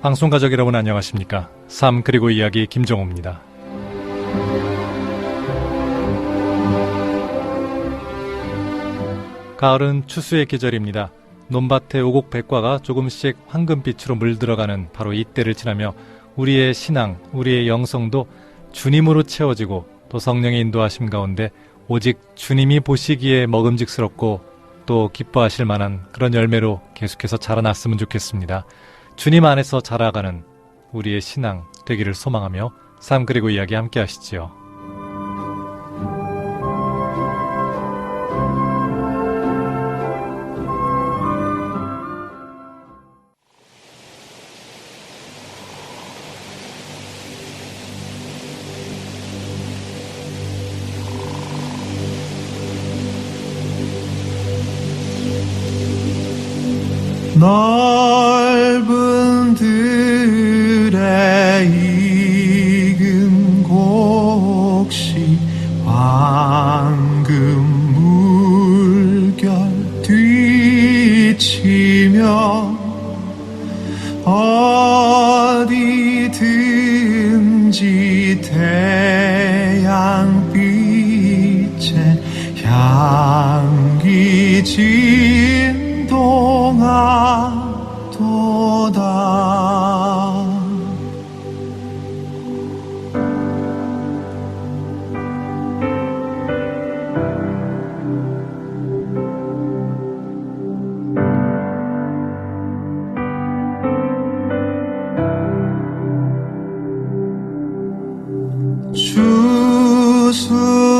방송가족 여러분 안녕하십니까. 삶 그리고 이야기 김정호입니다. 가을은 추수의 계절입니다. 논밭의 오곡백과가 조금씩 황금빛으로 물들어가는 바로 이때를 지나며 우리의 신앙, 우리의 영성도 주님으로 채워지고 또 성령의 인도하심 가운데 오직 주님이 보시기에 먹음직스럽고 또 기뻐하실 만한 그런 열매로 계속해서 자라났으면 좋겠습니다. 주님 안에서 자라가는 우리의 신앙 되기를 소망하며 삶 그리고 이야기 함께 하시지요. 넓은 들에 익은 곡식 황금 물결 뒤치며 어디든지 태양빛에 향기 진동하도다.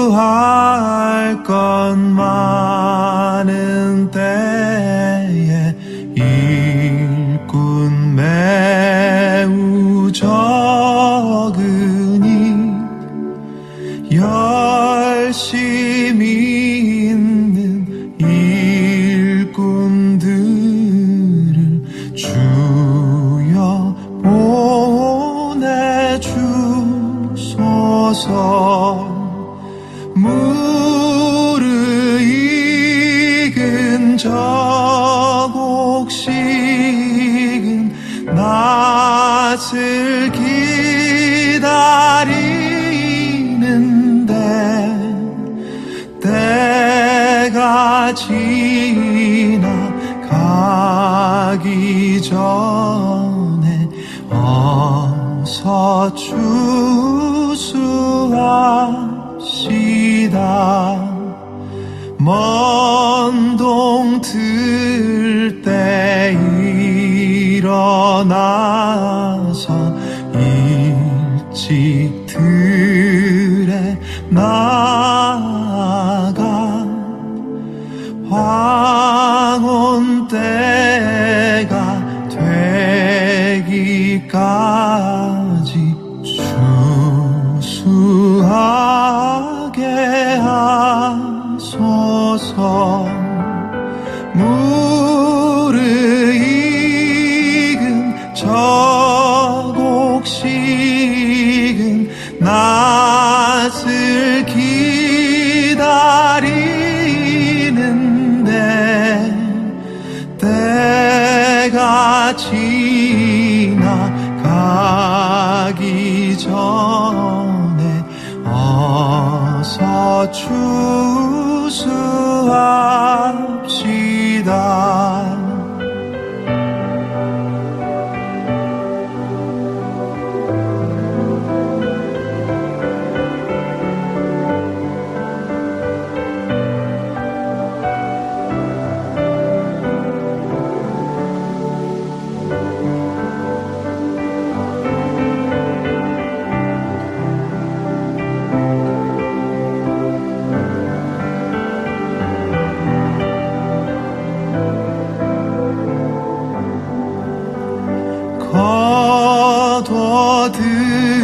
추수할 것 많은 때에 일꾼 매우 적으니 열심히 있는 일꾼들을 주여 보내주소서. 무르익은 저 곡식은 낫을 기다리는데 때가 지나가기 전에 어서 추수합시다. 먼 동 틀 때 일어나서 일찍 들에 나가 황혼 때가 되기까지 추수하게 하소서. 무르익은 저 곡식은 낫을 기다리는데 때가 지나가기 전에 어서 추수합시다.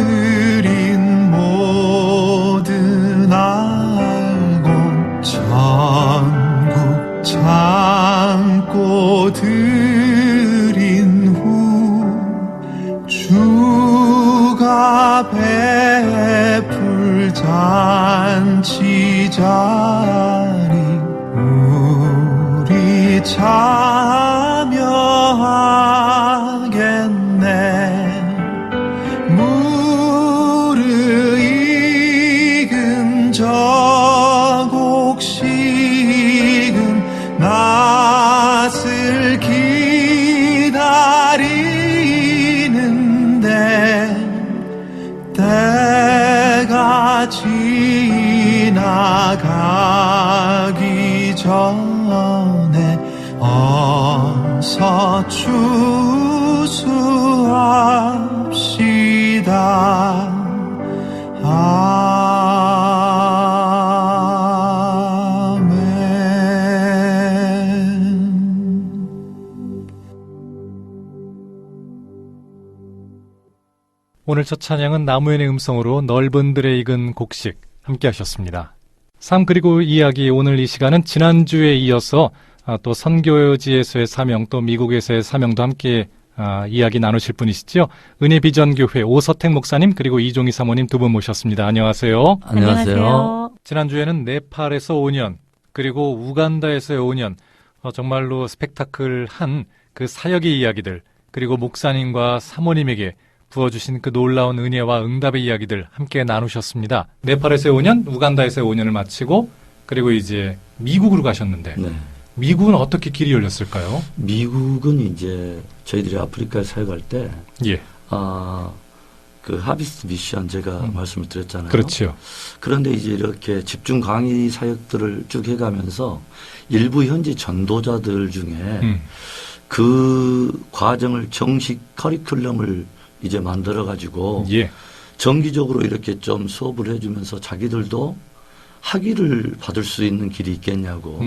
거둬들인 모든 알고 전국 참고 들인 후 주가 베풀 잔치 자리 우리 참여하겠네. 지나가기 전에 어서 추수합시다. 오늘 첫 찬양은 나무현의 음성으로 넓은 들에 익은 곡식 함께 하셨습니다. 삶 그리고 이야기 오늘 이 시간은 지난주에 이어서 또 선교지에서의 사명 또 미국에서의 사명도 함께 이야기 나누실 분이시죠. 은혜비전교회 오서택 목사님 그리고 이종희 사모님 두 분 모셨습니다. 안녕하세요. 안녕하세요. 지난주에는 네팔에서 5년 그리고 우간다에서의 5년 정말로 스펙타클한 그 사역의 이야기들 그리고 목사님과 사모님에게 부어주신 그 놀라운 은혜와 응답의 이야기들 함께 나누셨습니다. 네팔에서의 5년, 우간다에서의 5년을 마치고 그리고 이제 미국으로 가셨는데 네. 미국은 어떻게 길이 열렸을까요? 미국은 이제 저희들이 아프리카에 사역할 때, 예, 그 하비스트 미션 제가 말씀을 드렸잖아요. 그렇죠. 그런데 이제 이렇게 집중 강의 사역들을 쭉 해가면서 일부 현지 전도자들 중에 그 과정을 정식 커리큘럼을 이제 만들어가지고 예, 정기적으로 이렇게 좀 수업을 해주면서 자기들도 학위를 받을 수 있는 길이 있겠냐고.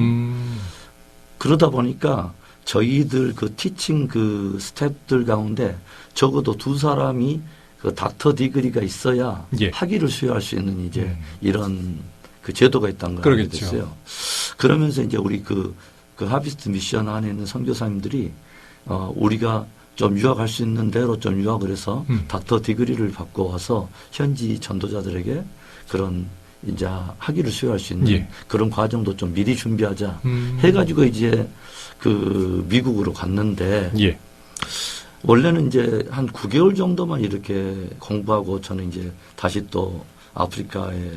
그러다 보니까 저희들 그 티칭 그 스태프들 가운데 적어도 2사람이 그 닥터 디그리가 있어야 예. 학위를 수여할 수 있는 이제 이런 그 제도가 있다는 걸 알게 그러겠죠. 됐어요. 그러면서 이제 우리 그 하비스트 미션 안에 있는 선교사님들이 우리가 좀 유학할 수 있는 대로 좀 유학을 해서 닥터 디그리를 받고 와서 현지 전도자들에게 그런 이제 학위를 수여할 수 있는 예. 그런 과정도 좀 미리 준비하자 해가지고 이제 그 미국으로 갔는데 예, 원래는 이제 한 9개월 정도만 이렇게 공부하고 저는 이제 다시 또 아프리카에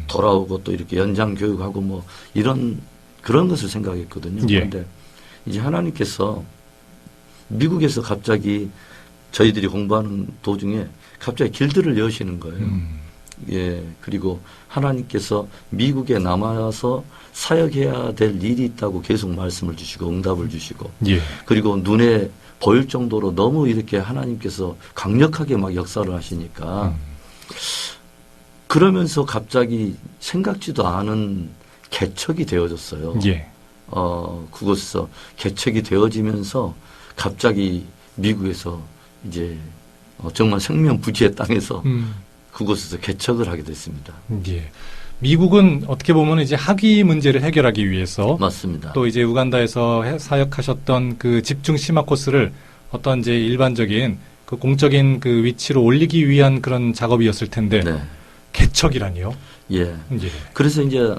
돌아오고 또 이렇게 연장 교육하고 뭐 이런 그런 것을 생각했거든요. 예. 그런데 이제 하나님께서 미국에서 갑자기 저희들이 공부하는 도중에 갑자기 길들을 여시는 거예요. 예, 그리고 하나님께서 미국에 남아서 사역해야 될 일이 있다고 계속 말씀을 주시고 응답을 주시고 예, 그리고 눈에 보일 정도로 너무 이렇게 하나님께서 강력하게 막 역사를 하시니까 그러면서 갑자기 생각지도 않은 개척이 되어졌어요. 예, 그곳에서 개척이 되어지면서 갑자기 미국에서 이제 정말 생명부지의 땅에서 그곳에서 개척을 하게 됐습니다. 예. 미국은 어떻게 보면 이제 학위 문제를 해결하기 위해서 맞습니다. 또 이제 우간다에서 사역하셨던 그 집중 심화 코스를 어떤 이제 일반적인 그 공적인 그 위치로 올리기 위한 그런 작업이었을 텐데 네. 개척이라니요? 예. 예. 그래서 이제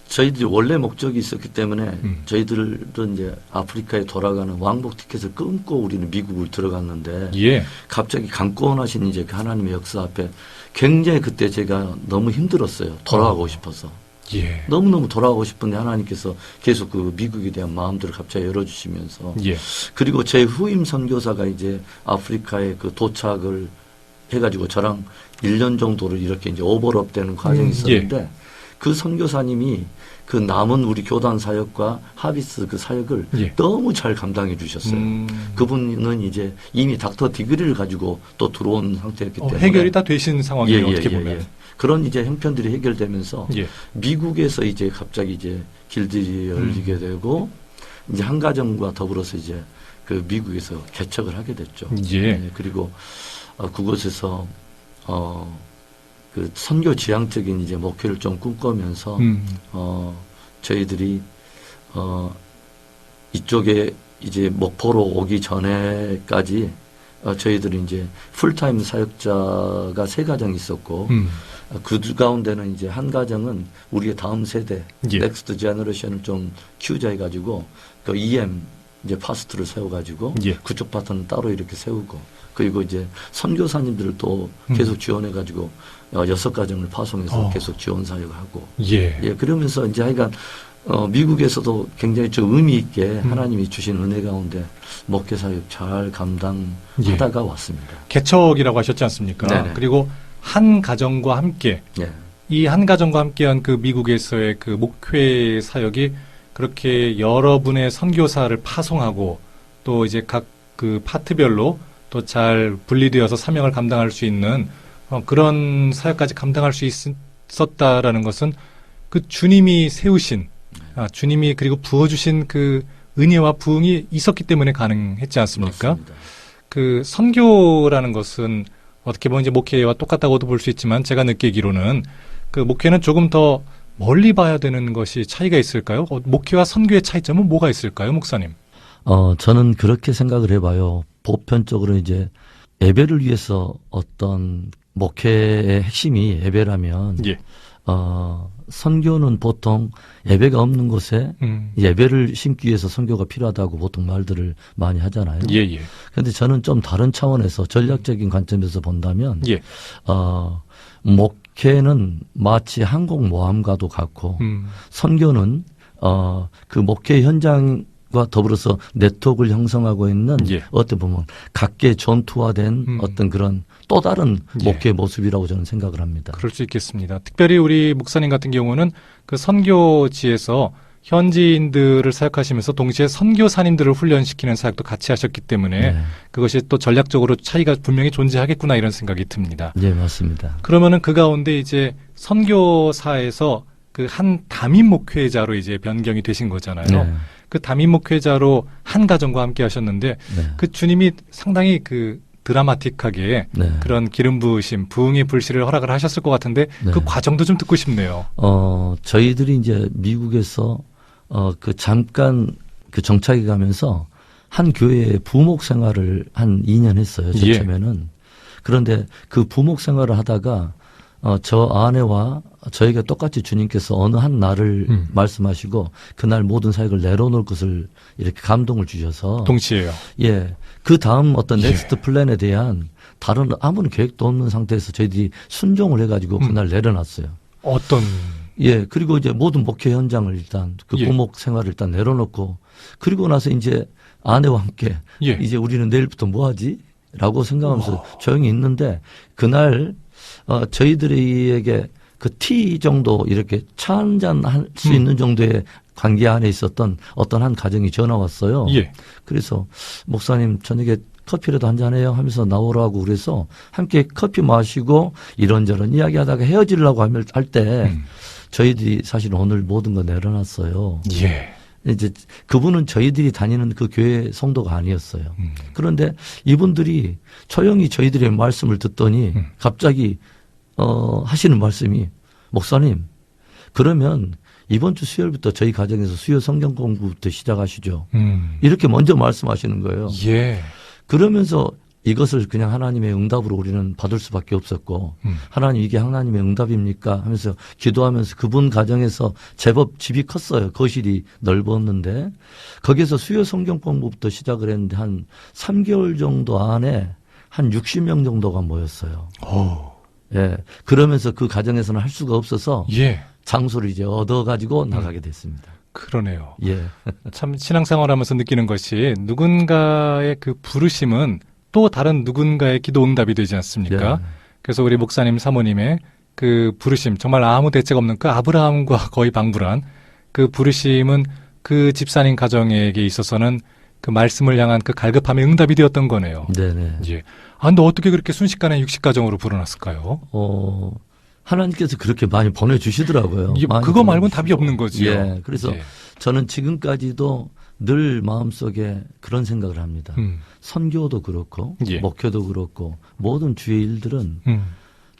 저희들이 원래 목적이 있었기 때문에 저희들은 이제 아프리카에 돌아가는 왕복 티켓을 끊고 우리는 미국을 들어갔는데 예. 갑자기 강권하신 이제 그 하나님의 역사 앞에 굉장히 그때 제가 너무 힘들었어요. 돌아가고 싶어서. 예. 너무너무 돌아가고 싶은데 하나님께서 계속 그 미국에 대한 마음들을 갑자기 열어주시면서 예. 그리고 제 후임 선교사가 이제 아프리카에 그 도착을 해가지고 저랑 1년 정도를 이렇게 이제 오버랩 되는 과정이 있었는데 그 선교사님이 그 남은 우리 교단 사역과 하비스 그 사역을 너무 잘 감당해 주셨어요. 그분은 이제 이미 닥터 디그리를 가지고 또 들어온 상태였기 때문에 해결이 다 되신 상황이에요. 어떻게 보면. 그런 이제 형편들이 해결되면서 미국에서 이제 갑자기 이제 길들이 열리게 되고 이제 한 가정과 더불어서 이제 그 미국에서 개척을 하게 됐죠. 그리고 그곳에서 그 선교 지향적인 이제 목표를 좀 꿈꾸면서 저희들이 이쪽에 이제 목포로 오기 전에까지 저희들이 이제 풀타임 사역자가 3가정이 있었고 그 가운데는 이제 한 가정은 우리의 다음 세대 넥스트 제너레이션을 좀 키우자 해가지고 그 EM 이제 파스트를 세워가지고 그쪽 파트는 따로 이렇게 세우고 그리고 이제 선교사님들을 또 계속 지원해가지고 6가정을 파송해서 계속 지원 사역하고 그러면서 이제 하여간 미국에서도 굉장히 좀 의미 있게 하나님이 주신 은혜 가운데 목회 사역 잘 감당하다가 왔습니다. 개척이라고 하셨지 않습니까? 네네. 그리고 한 가정과 함께 이 한 가정과 함께한 그 미국에서의 그 목회 사역이 그렇게 여러분의 선교사를 파송하고 또 이제 각 그 파트별로 또 잘 분리되어서 사명을 감당할 수 있는 그런 사역까지 감당할 수 있었다라는 것은 그 주님이 세우신 주님이 그리고 부어주신 그 은혜와 부흥이 있었기 때문에 가능했지 않습니까? 맞습니다. 그 선교라는 것은 어떻게 보면 이제 목회와 똑같다고도 볼 수 있지만 제가 느끼기로는 그 목회는 조금 더 멀리 봐야 되는 것이 차이가 있을까요? 목회와 선교의 차이점은 뭐가 있을까요, 목사님? 저는 그렇게 생각을 해봐요. 보편적으로 이제 예배를 위해서 어떤 목회의 핵심이 예배라면, 예. 선교는 보통 예배가 없는 곳에 예배를 심기 위해서 선교가 필요하다고 보통 말들을 많이 하잖아요. 예, 예. 그런데 저는 좀 다른 차원에서 전략적인 관점에서 본다면, 예. 목회는 마치 항공모함과도 같고, 선교는 그 목회 현장과 더불어서 네트워크를 형성하고 있는 예. 어떻게 보면 각계 전투화된 어떤 그런 또 다른 예. 목회의 모습이라고 저는 생각을 합니다. 그럴 수 있겠습니다. 특별히 우리 목사님 같은 경우는 그 선교지에서 현지인들을 사역하시면서 동시에 선교사님들을 훈련시키는 사역도 같이 하셨기 때문에 네. 그것이 또 전략적으로 차이가 분명히 존재하겠구나 이런 생각이 듭니다. 네, 맞습니다. 그러면은 그 가운데 이제 선교사에서 그 한 담임 목회자로 이제 변경이 되신 거잖아요. 네. 그 담임 목회자로 한 가정과 함께 하셨는데 네. 그 주님이 상당히 그 드라마틱하게 네. 그런 기름 부으심, 부흥의 불씨를 허락을 하셨을 것 같은데 네. 그 과정도 좀 듣고 싶네요. 저희들이 이제 미국에서 그 잠깐 그 정착해 가면서 한 교회에 부목 생활을 한 2년 했어요. 예. 처음에는. 그런데 그 부목 생활을 하다가 저 아내와 저에게 똑같이 주님께서 어느 한 날을 말씀하시고 그날 모든 사역을 내려놓을 것을 이렇게 감동을 주셔서 동시에요. 예. 그 다음 어떤 예. 넥스트 플랜에 대한 다른 아무런 계획도 없는 상태에서 저희들이 순종을 해가지고 그날 내려놨어요. 어떤 예. 그리고 이제 모든 목회 현장을 일단 그 예. 부목 생활을 일단 내려놓고 그리고 나서 이제 아내와 함께 예. 이제 우리는 내일부터 뭐 하지? 라고 생각하면서 조용히 있는데 그날 저희들에게 그 티 정도 이렇게 차 한잔 할 수 있는 정도의 관계 안에 있었던 어떤 한 가정이 전화 왔어요. 예. 그래서 목사님 저녁에 커피라도 한잔해요 하면서 나오라고 그래서 함께 커피 마시고 이런저런 이야기하다가 헤어지려고 할 때 저희들이 사실 오늘 모든 거 내려놨어요. 예. 이제 그분은 저희들이 다니는 그 교회 성도가 아니었어요. 그런데 이분들이 조용히 저희들의 말씀을 듣더니 갑자기 하시는 말씀이 목사님 그러면 이번 주 수요일부터 저희 가정에서 수요 성경 공부부터 시작하시죠. 이렇게 먼저 말씀하시는 거예요. 예. 그러면서 이것을 그냥 하나님의 응답으로 우리는 받을 수밖에 없었고 하나님 이게 하나님의 응답입니까 하면서 기도하면서 그분 가정에서 제법 집이 컸어요. 거실이 넓었는데 거기서 수요 성경 공부부터 시작을 했는데 한 3개월 정도 안에 한 60명 정도가 모였어요. 오. 예. 그러면서 그 가정에서는 할 수가 없어서 예. 장소를 이제 얻어가지고 나가게 됐습니다. 그러네요. 예. 참 신앙생활하면서 느끼는 것이 누군가의 그 부르심은 또 다른 누군가의 기도 응답이 되지 않습니까? 예. 그래서 우리 목사님 사모님의 그 부르심 정말 아무 대책 없는 그 아브라함과 거의 방불한 그 부르심은 그 집사님 가정에게 있어서는 그 말씀을 향한 그 갈급함의 응답이 되었던 거네요. 네네. 예. 아, 근데 어떻게 그렇게 순식간에 60가정으로 불어났을까요? 하나님께서 그렇게 많이 보내주시더라고요. 이게 많이 그거 말고는 보내주시고. 답이 없는 거지요. 예. 그래서 예. 저는 지금까지도 늘 마음속에 그런 생각을 합니다. 선교도 그렇고 예. 목회도 그렇고 모든 주의 일들은 음.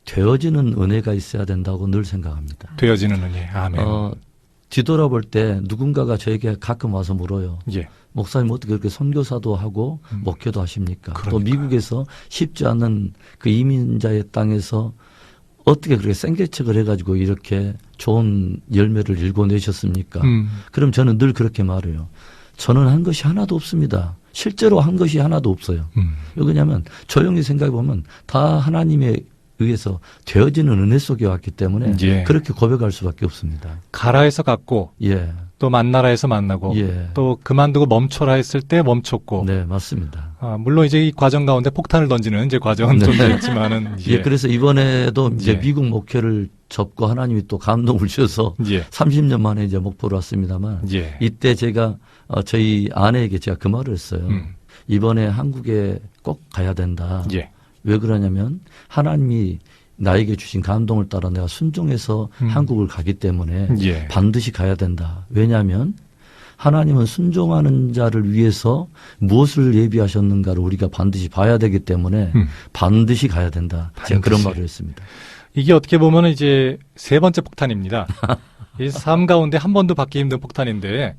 되어지는 은혜가 있어야 된다고 늘 생각합니다. 되어지는 은혜. 아멘. 뒤돌아볼 때 누군가가 저에게 가끔 와서 물어요. 예. 목사님 어떻게 그렇게 선교사도 하고 목회도 하십니까? 또 그러니까요. 미국에서 쉽지 않은 그 이민자의 땅에서 어떻게 그렇게 생계책을 해가지고 이렇게 좋은 열매를 일궈내셨습니까? 그럼 저는 늘 그렇게 말해요. 저는 한 것이 하나도 없습니다. 실제로 한 것이 하나도 없어요. 왜냐하면 조용히 생각해 보면 다 하나님에 의해서 되어지는 은혜 속에 왔기 때문에 예. 그렇게 고백할 수밖에 없습니다. 가라에서 갔고 예, 또 만나라 해서 만나고 예. 또 그만두고 멈춰라 했을 때 멈췄고 네, 맞습니다. 물론 이제 이 과정 가운데 폭탄을 던지는 이제 과정은 네. 존재했지만은 예, 그래서 이번에도 이제 예. 미국 목회를 접고 하나님이 또 감동을 주셔서 예. 30년 만에 이제 목포로 왔습니다만 예. 이때 제가 저희 아내에게 제가 그 말을 했어요. 이번에 한국에 꼭 가야 된다. 예. 왜 그러냐면 하나님이 나에게 주신 감동을 따라 내가 순종해서 한국을 가기 때문에 예. 반드시 가야 된다. 왜냐하면 하나님은 순종하는 자를 위해서 무엇을 예비하셨는가를 우리가 반드시 봐야 되기 때문에 반드시 가야 된다. 제가 그런 반드시. 말을 했습니다. 이게 어떻게 보면 이제 세 번째 폭탄입니다. 이 삶 가운데 한 번도 받기 힘든 폭탄인데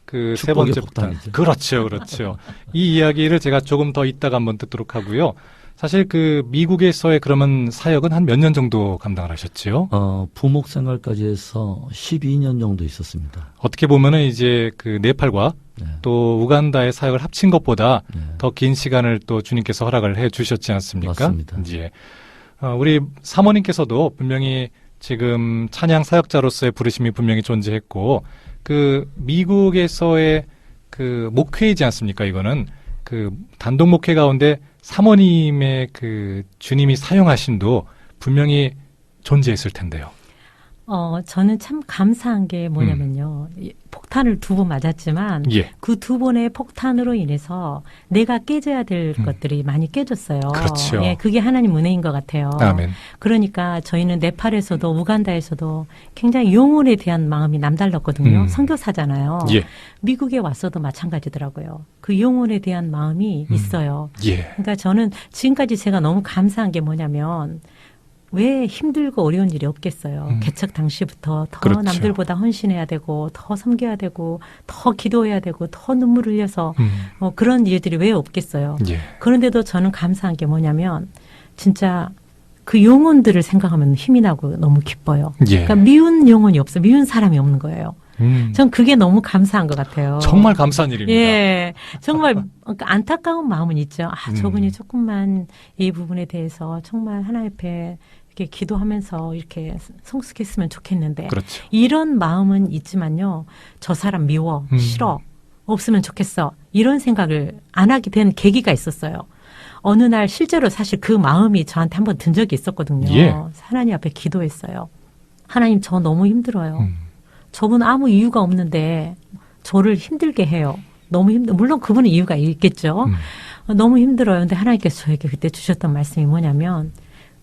그 세 축복의 번째 폭탄. 폭탄이죠. 그렇죠, 그렇죠. 이 이야기를 제가 조금 더 이따가 한번 듣도록 하고요. 사실 그 미국에서의 그러면 사역은 한 몇 년 정도 감당을 하셨지요? 부목 생활까지 해서 12년 정도 있었습니다. 어떻게 보면은 이제 그 네팔과 네. 또 우간다의 사역을 합친 것보다 네. 더 긴 시간을 또 주님께서 허락을 해 주셨지 않습니까? 맞습니다. 예. 우리 사모님께서도 분명히 지금 찬양 사역자로서의 부르심이 분명히 존재했고 그 미국에서의 그 목회이지 않습니까? 이거는 그 단독 목회 가운데 사모님의 그 주님이 사용하심도 분명히 존재했을 텐데요. 저는 참 감사한 게 뭐냐면요. 이 폭탄을 2번 맞았지만 예. 그 2번의 폭탄으로 인해서 내가 깨져야 될 것들이 많이 깨졌어요. 그렇죠. 예, 그게 하나님 은혜인 것 같아요. 아멘. 그러니까 저희는 네팔에서도 우간다에서도 굉장히 영혼에 대한 마음이 남달랐거든요. 선교사잖아요. 예. 미국에 왔어도 마찬가지더라고요. 그 영혼에 대한 마음이 있어요. 예. 그러니까 저는 지금까지 제가 너무 감사한 게 뭐냐면 왜 힘들고 어려운 일이 없겠어요. 개척 당시부터 더 그렇죠. 남들보다 헌신해야 되고 더 섬겨야 되고 더 기도해야 되고 더 눈물을 흘려서 그런 일들이 왜 없겠어요. 예. 그런데도 저는 감사한 게 뭐냐면 진짜 그 영혼들을 생각하면 힘이 나고 너무 기뻐요. 예. 그러니까 미운 영혼이 없어. 미운 사람이 없는 거예요. 전 그게 너무 감사한 것 같아요. 정말 감사한 일입니다. 예, 정말 그러니까 안타까운 마음은 있죠. 저분이 조금만 이 부분에 대해서 정말 하나님 앞에 이렇게 기도하면서 이렇게 성숙했으면 좋겠는데 그렇죠. 이런 마음은 있지만요. 저 사람 미워, 싫어, 없으면 좋겠어. 이런 생각을 안 하게 된 계기가 있었어요. 어느 날 실제로 사실 그 마음이 저한테 한번 든 적이 있었거든요. 예. 하나님 앞에 기도했어요. 하나님 저 너무 힘들어요. 저분 아무 이유가 없는데 저를 힘들게 해요. 너무 물론 그분은 이유가 있겠죠. 너무 힘들어요. 근데 하나님께서 저에게 그때 주셨던 말씀이 뭐냐면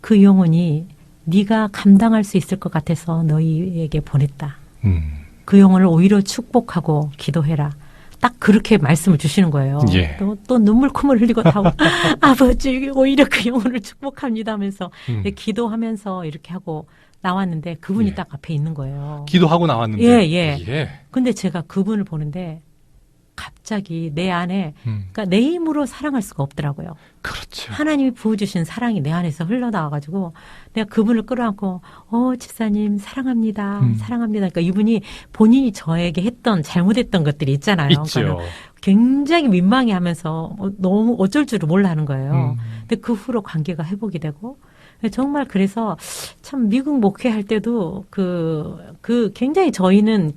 그 영혼이 네가 감당할 수 있을 것 같아서 너희에게 보냈다. 그 영혼을 오히려 축복하고 기도해라. 딱 그렇게 말씀을 주시는 거예요. 예. 또 눈물 콧물 흘리고 다 아버지 오히려 그 영혼을 축복합니다 하면서 기도하면서 이렇게 하고 나왔는데 그분이 예. 딱 앞에 있는 거예요. 기도하고 나왔는데. 예. 근데 제가 그분을 보는데 갑자기 내 안에 그러니까 내 힘으로 사랑할 수가 없더라고요. 그렇죠. 하나님이 부어주신 사랑이 내 안에서 흘러나와가지고 내가 그분을 끌어안고 집사님 사랑합니다. 사랑합니다. 그러니까 이분이 본인이 저에게 했던 잘못했던 것들이 있잖아요. 있죠. 그러니까는 굉장히 민망해하면서 너무 어쩔 줄을 몰라 하는 거예요. 근데 그 후로 관계가 회복이 되고 정말 그래서 참 미국 목회할 때도 그 굉장히 저희는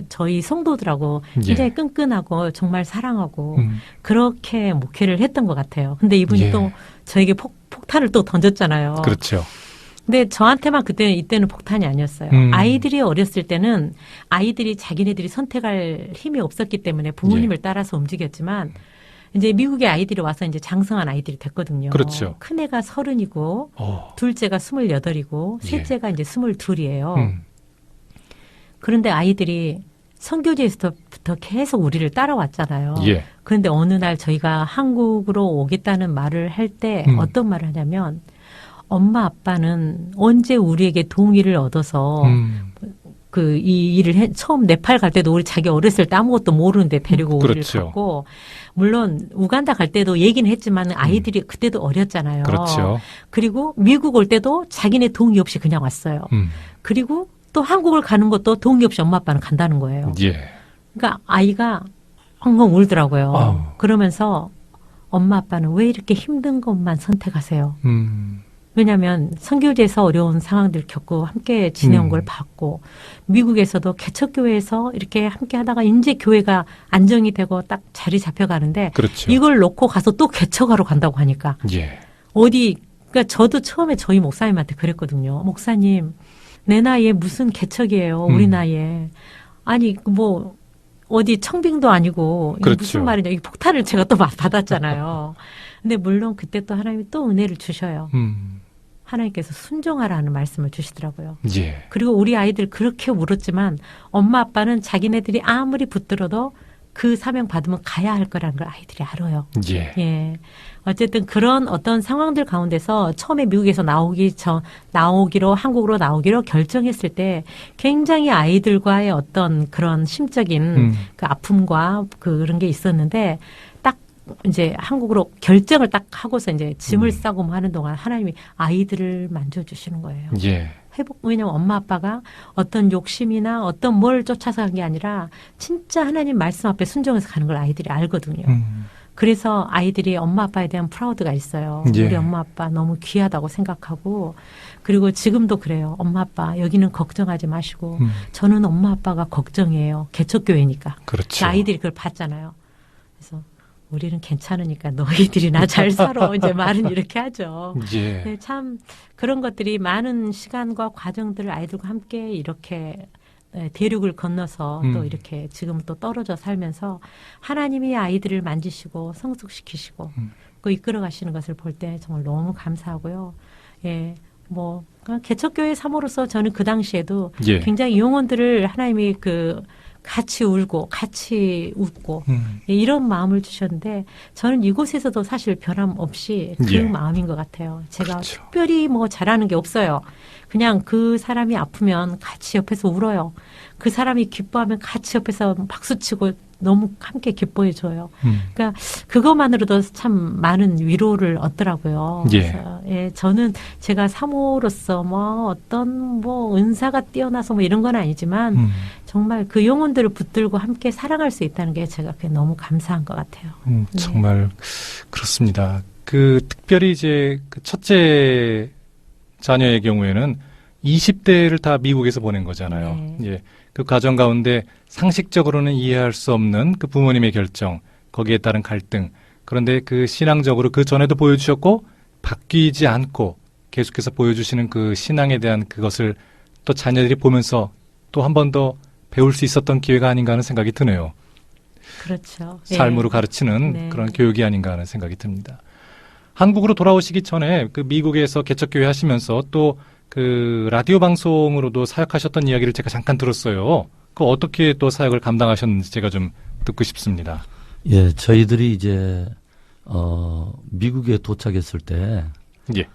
저희 성도들하고 굉장히 끈끈하고 정말 사랑하고 그렇게 목회를 했던 것 같아요. 근데 이분이 예. 또 저에게 폭탄을 또 던졌잖아요. 그렇죠. 근데 저한테만 이때는 폭탄이 아니었어요. 아이들이 어렸을 때는 아이들이 자기네들이 선택할 힘이 없었기 때문에 부모님을 따라서 움직였지만 이제 미국의 아이들이 와서 이제 장성한 아이들이 됐거든요. 그렇죠. 큰애가 30이고 둘째가 28이고 셋째가 이제 22이에요. 그런데 아이들이 선교지에서부터 계속 우리를 따라왔잖아요. 예. 그런데 어느 날 저희가 한국으로 오겠다는 말을 할 때 어떤 말을 하냐면 엄마 아빠는 언제 우리에게 동의를 얻어서 이 일을 처음 네팔 갈 때도 우리 자기 어렸을 때 아무것도 모르는데 데리고 우리를 그렇죠. 갔고 물론 우간다 갈 때도 얘기는 했지만 아이들이 그때도 어렸잖아요. 그렇죠. 그리고 미국 올 때도 자기네 동의 없이 그냥 왔어요. 그리고 또 한국을 가는 것도 동의 없이 엄마 아빠는 간다는 거예요. 예. 그러니까 아이가 엉엉 울더라고요. 아우. 그러면서 엄마 아빠는 왜 이렇게 힘든 것만 선택하세요? 왜냐하면 선교지에서 어려운 상황들 겪고 함께 지내온 걸 봤고 미국에서도 개척교회에서 이렇게 함께 하다가 이제 교회가 안정이 되고 딱 자리 잡혀가는데 그렇죠. 이걸 놓고 가서 또 개척하러 간다고 하니까 예. 그러니까 저도 처음에 저희 목사님한테 그랬거든요. 목사님, 내 나이에 무슨 개척이에요. 우리 나이에. 아니 뭐 어디 청빙도 아니고 이게 그렇죠. 무슨 말이냐. 이 폭탄을 제가 또 받았잖아요. 근데 물론 그때 또 하나님이 또 은혜를 주셔요. 하나님께서 순종하라는 말씀을 주시더라고요. 예. 그리고 우리 아이들 그렇게 울었지만 엄마 아빠는 자기네들이 아무리 붙들어도 그 사명 받으면 가야 할 거라는 걸 아이들이 알아요. 예. 예. 어쨌든 그런 어떤 상황들 가운데서 처음에 미국에서 나오기로 한국으로 나오기로 결정했을 때 굉장히 아이들과의 어떤 그런 심적인 그 아픔과 그런 게 있었는데 딱 이제 한국으로 결정을 딱 하고서 이제 짐을 싸고 뭐 하는 동안 하나님이 아이들을 만져주시는 거예요. 예. 왜냐면 엄마 아빠가 어떤 욕심이나 어떤 뭘 쫓아서 간 게 아니라 진짜 하나님 말씀 앞에 순종해서 가는 걸 아이들이 알거든요. 그래서 아이들이 엄마 아빠에 대한 프라우드가 있어요. 예. 우리 엄마 아빠 너무 귀하다고 생각하고 그리고 지금도 그래요. 엄마 아빠 여기는 걱정하지 마시고 저는 엄마 아빠가 걱정이에요. 개척교회니까. 그렇죠. 아이들이 그걸 봤잖아요. 그래서 우리는 괜찮으니까 너희들이 나 잘 살아. 이제 말은 이렇게 하죠. 예. 네, 참 그런 것들이 많은 시간과 과정들을 아이들과 함께 이렇게 대륙을 건너서 또 이렇게 지금 또 떨어져 살면서 하나님이 아이들을 만지시고 성숙시키시고 그 이끌어 가시는 것을 볼 때 정말 너무 감사하고요. 예, 뭐 개척교회 사모로서 저는 그 당시에도 예. 굉장히 영혼들을 하나님이 같이 울고 같이 웃고 예, 이런 마음을 주셨는데 저는 이곳에서도 사실 변함없이 그 예. 마음인 것 같아요. 제가 그렇죠. 특별히 뭐 잘하는 게 없어요. 그냥 그 사람이 아프면 같이 옆에서 울어요. 그 사람이 기뻐하면 같이 옆에서 박수치고 너무 함께 기뻐해 줘요. 그러니까 그것만으로도 참 많은 위로를 얻더라고요. 예. 그래서 예, 저는 제가 사모로서 뭐 어떤 뭐 은사가 뛰어나서 뭐 이런 건 아니지만 정말 그 영혼들을 붙들고 함께 사랑할 수 있다는 게 제가 그게 너무 감사한 것 같아요. 정말 그렇습니다. 특별히 이제 그 첫째 자녀의 경우에는 20대를 다 미국에서 보낸 거잖아요. 네. 예. 그 과정 가운데 상식적으로는 이해할 수 없는 그 부모님의 결정, 거기에 따른 갈등. 그런데 그 신앙적으로 그 전에도 보여주셨고 바뀌지 않고 계속해서 보여주시는 그 신앙에 대한 그것을 또 자녀들이 보면서 또 한 번 더 배울 수 있었던 기회가 아닌가 하는 생각이 드네요. 그렇죠. 삶으로 예. 가르치는 네. 그런 교육이 아닌가 하는 생각이 듭니다. 한국으로 돌아오시기 전에 그 미국에서 개척교회 하시면서 또 그 라디오 방송으로도 사역하셨던 이야기를 제가 잠깐 들었어요. 그 어떻게 또 사역을 감당하셨는지 제가 좀 듣고 싶습니다. 예, 저희들이 이제 미국에 도착했을 때 예.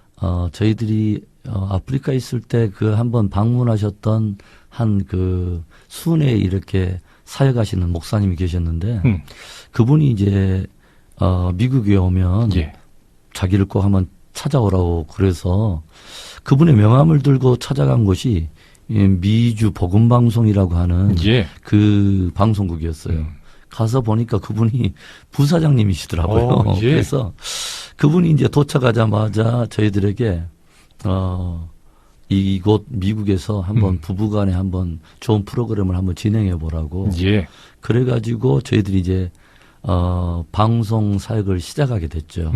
저희들이 아프리카에 있을 때 그 한번 방문하셨던 한 그 순회에 이렇게 사역하시는 목사님이 계셨는데 그분이 이제 미국에 오면 예. 자기를 꼭 한번 찾아오라고 그래서 그분의 명함을 들고 찾아간 곳이 미주 복음방송이라고 하는 예. 그 방송국이었어요. 가서 보니까 그분이 부사장님이시더라고요. 예. 그래서 그분이 이제 도착하자마자 저희들에게 이곳 미국에서 한번 부부간에 한번 좋은 프로그램을 한번 진행해 보라고. 예. 그래가지고 저희들이 이제 방송 사역을 시작하게 됐죠.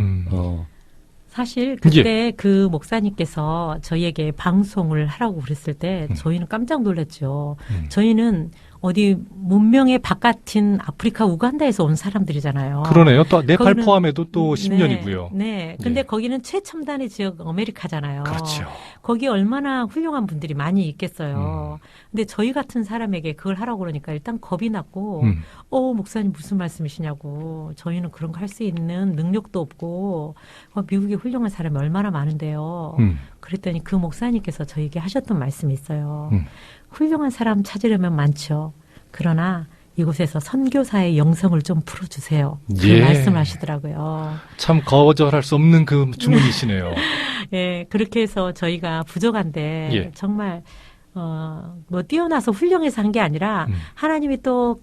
사실 그때 그 목사님께서 저희에게 방송을 하라고 그랬을 때 저희는 깜짝 놀랐죠. 저희는 어디 문명의 바깥인 아프리카 우간다에서 온 사람들이잖아요. 그러네요. 또 네팔 거기는- 포함해도 또 10년이고요. 네. 근데 예. 거기는 최첨단의 지역 아메리카잖아요. 그렇죠. 거기 얼마나 훌륭한 분들이 많이 있겠어요. 근데 저희 같은 사람에게 그걸 하라고 그러니까 일단 겁이 났고, 목사님 무슨 말씀이시냐고. 저희는 그런 거 할 수 있는 능력도 없고, 미국에 훌륭한 사람이 얼마나 많은데요. 그랬더니 그 목사님께서 저에게 하셨던 말씀이 있어요. 훌륭한 사람 찾으려면 많죠. 그러나 이곳에서 선교사의 영성을 좀 풀어주세요. 그 예. 말씀을 하시더라고요. 참 거절할 수 없는 그 주문이시네요. 예, 그렇게 해서 저희가 부족한데 예. 정말 뭐 뛰어나서 훌륭해서 한 게 아니라 하나님이 또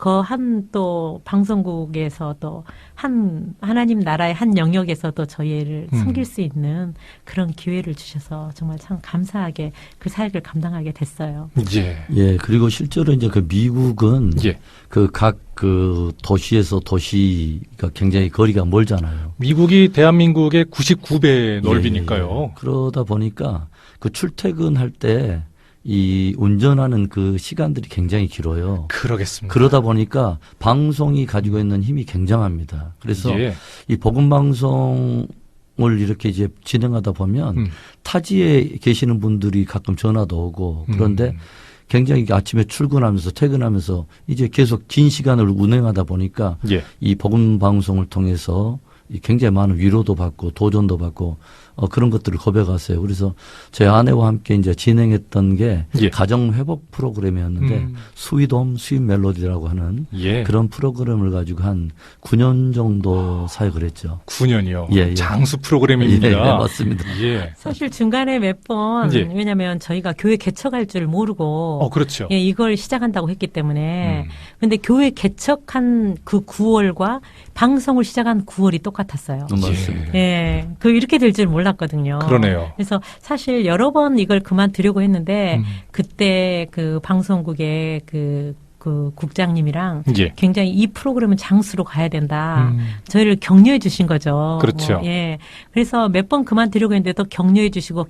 또 방송국에서 또 하나님 나라의 한 영역에서 또 저희를 섬길 수 있는 그런 기회를 주셔서 정말 참 감사하게 그 사역을 감당하게 됐어요. 예. 예, 그리고 실제로 이제 그 미국은 예. 그 각 그 도시에서 도시가 굉장히 거리가 멀잖아요. 미국이 대한민국의 99배 넓이니까요. 예. 그러다 보니까 그 출퇴근할 때 이 운전하는 그 시간들이 굉장히 길어요. 그러겠습니다. 그러다 보니까 방송이 가지고 있는 힘이 굉장합니다. 그래서 예. 이 복음 방송을 이렇게 이제 진행하다 보면 타지에 계시는 분들이 가끔 전화도 오고 그런데 굉장히 아침에 출근하면서 퇴근하면서 이제 계속 긴 시간을 운행하다 보니까 예. 이 복음 방송을 통해서 굉장히 많은 위로도 받고 도전도 받고 그런 것들을 고백하세요. 그래서 제 아내와 함께 이제 진행했던 게 예. 가정 회복 프로그램이었는데 스윗홈 스윗 멜로디라고 하는 예. 그런 프로그램을 가지고 한 9년 정도 사역을 했죠. 9년이요. 예, 예. 장수 프로그램입니다. 예, 맞습니다. 예. 사실 중간에 몇 번 예. 왜냐하면 저희가 교회 개척할 줄 모르고 그렇죠. 예, 이걸 시작한다고 했기 때문에 근데 교회 개척한 그 9월과 방송을 시작한 9월이 똑같았어요. 맞습니다. 예, 이렇게 될 줄 몰랐거든요. 그러네요. 그래서 사실 여러 번 이걸 그만두려고 했는데 그때 그 방송국의 그 국장님이랑 예. 굉장히 이 프로그램은 장수로 가야 된다. 저희를 격려해 주신 거죠. 그렇죠. 예. 그래서 몇 번 그만두려고 했는데 또 격려해 주시고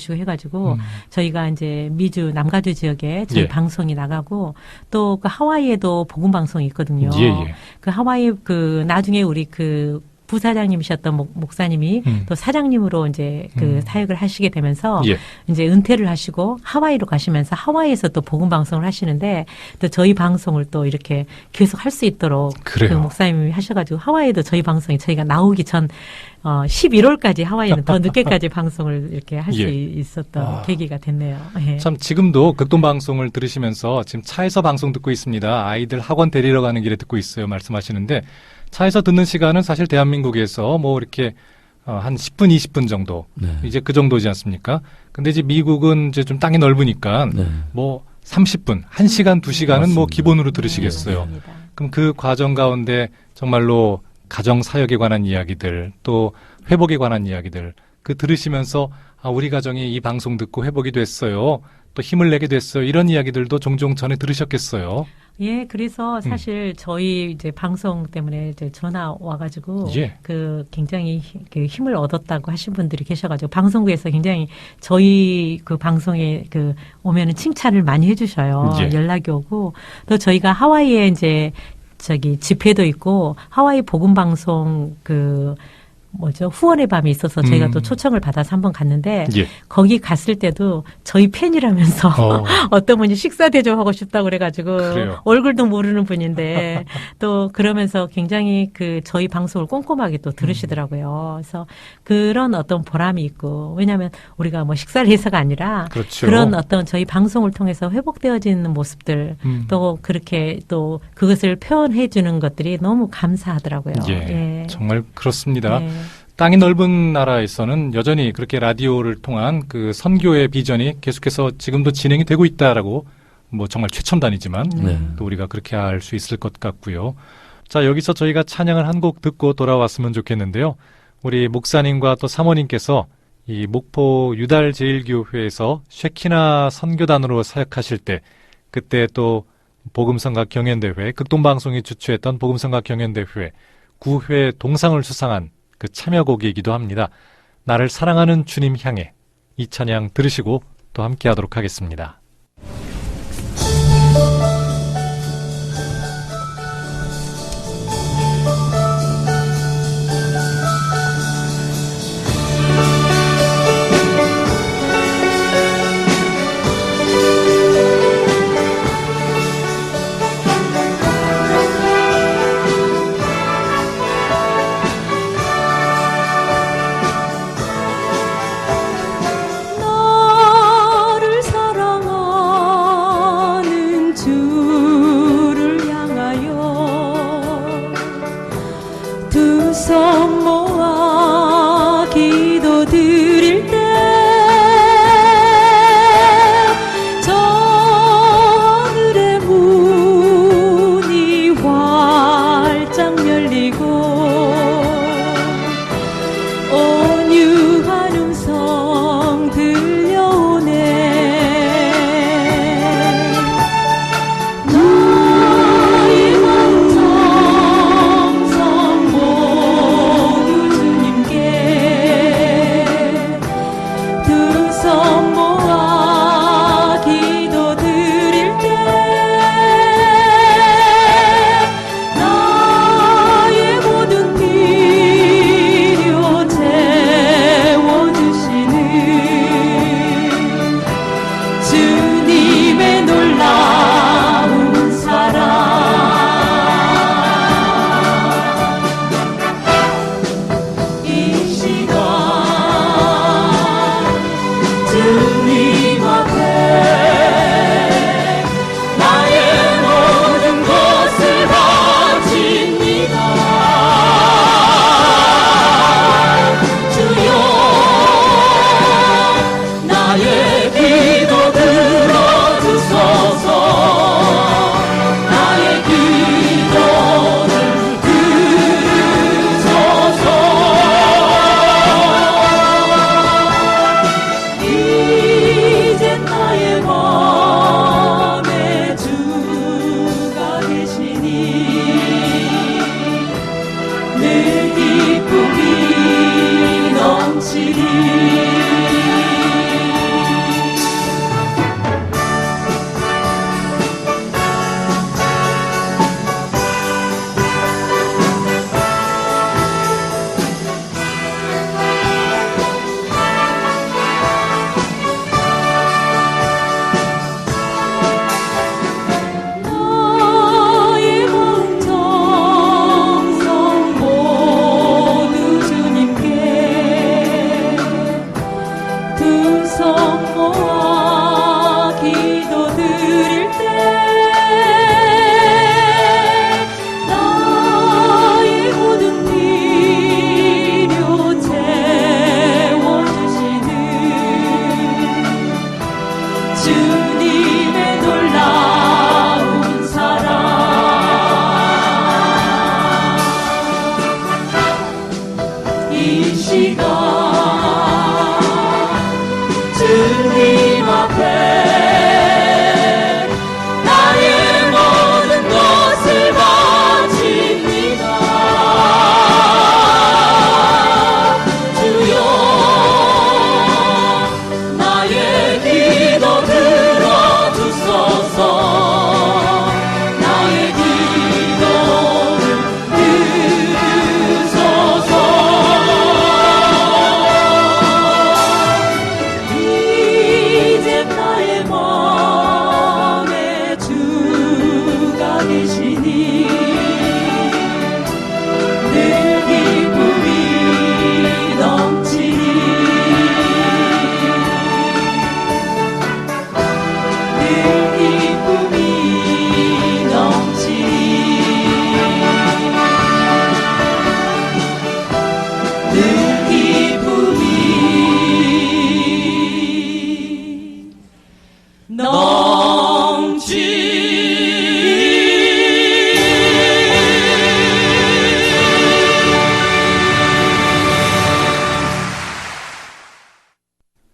해가지고 저희가 이제 미주 남가주 지역에 저희 예. 방송이 나가고 또 그 하와이에도 복음 방송이 있거든요. 예, 예. 그 하와이 나중에 우리 부사장님이셨던 목사님이 또 사장님으로 이제 사역을 하시게 되면서 예. 이제 은퇴를 하시고 하와이로 가시면서 하와이에서 또 복음 방송을 하시는데 또 저희 방송을 또 이렇게 계속 할 수 있도록 그래요. 그 목사님이 하셔가지고 하와이에도 저희 방송이 저희가 나오기 전 11월까지 하와이는 더 늦게까지 방송을 이렇게 할 수 예. 있었던 계기가 됐네요. 예. 참 지금도 극동 방송을 들으시면서 지금 차에서 방송 듣고 있습니다. 아이들 학원 데리러 가는 길에 듣고 있어요. 말씀하시는데 차에서 듣는 시간은 사실 대한민국에서 뭐 이렇게 한 10분, 20분 정도 네. 이제 그 정도지 않습니까? 근데 이제 미국은 이제 좀 땅이 넓으니까 네. 뭐 30분, 1시간, 2시간은 뭐 맞습니다. 기본으로 들으시겠어요. 맞습니다. 그럼 그 과정 가운데 정말로 가정 사역에 관한 이야기들 또 회복에 관한 이야기들 들으시면서 우리 가정이 이 방송 듣고 회복이 됐어요. 또 힘을 내게 됐어요. 이런 이야기들도 종종 전에 들으셨겠어요. 예, 그래서 사실 저희 이제 방송 때문에 이제 전화 와가지고 예. 굉장히 힘을 얻었다고 하신 분들이 계셔가지고 방송국에서 굉장히 저희 그 방송에 오면은 칭찬을 많이 해주셔요. 예. 연락이 오고 또 저희가 하와이에 이제 집회도 있고 하와이 복음 방송 후원의 밤이 있어서 저희가 또 초청을 받아서 한번 갔는데 예. 거기 갔을 때도 저희 팬이라면서 어떤 분이 식사 대접하고 싶다고 그래가지고 그래요. 얼굴도 모르는 분인데 또 그러면서 굉장히 저희 방송을 꼼꼼하게 또 들으시더라고요. 그래서 그런 어떤 보람이 있고 왜냐하면 우리가 뭐 식사를 해서가 아니라 그렇죠. 그런 어떤 저희 방송을 통해서 회복되어지는 모습들 또 그렇게 또 그것을 표현해 주는 것들이 너무 감사하더라고요. 예. 정말 그렇습니다. 예. 땅이 넓은 나라에서는 여전히 그렇게 라디오를 통한 그 선교의 비전이 계속해서 지금도 진행이 되고 있다라고 뭐 정말 최첨단이지만 네. 또 우리가 그렇게 알 수 있을 것 같고요. 자, 여기서 저희가 찬양을 한 곡 듣고 돌아왔으면 좋겠는데요. 우리 목사님과 또 사모님께서 이 목포 유달제일교회에서 쉐키나 선교단으로 사역하실 때 그때 또 복음성각 경연대회, 극동방송이 주최했던 복음성각 경연대회 9회 동상을 수상한 그 참여곡이기도 합니다. 나를 사랑하는 주님 향해 이 찬양 들으시고 또 함께 하도록 하겠습니다. 너를 사랑하는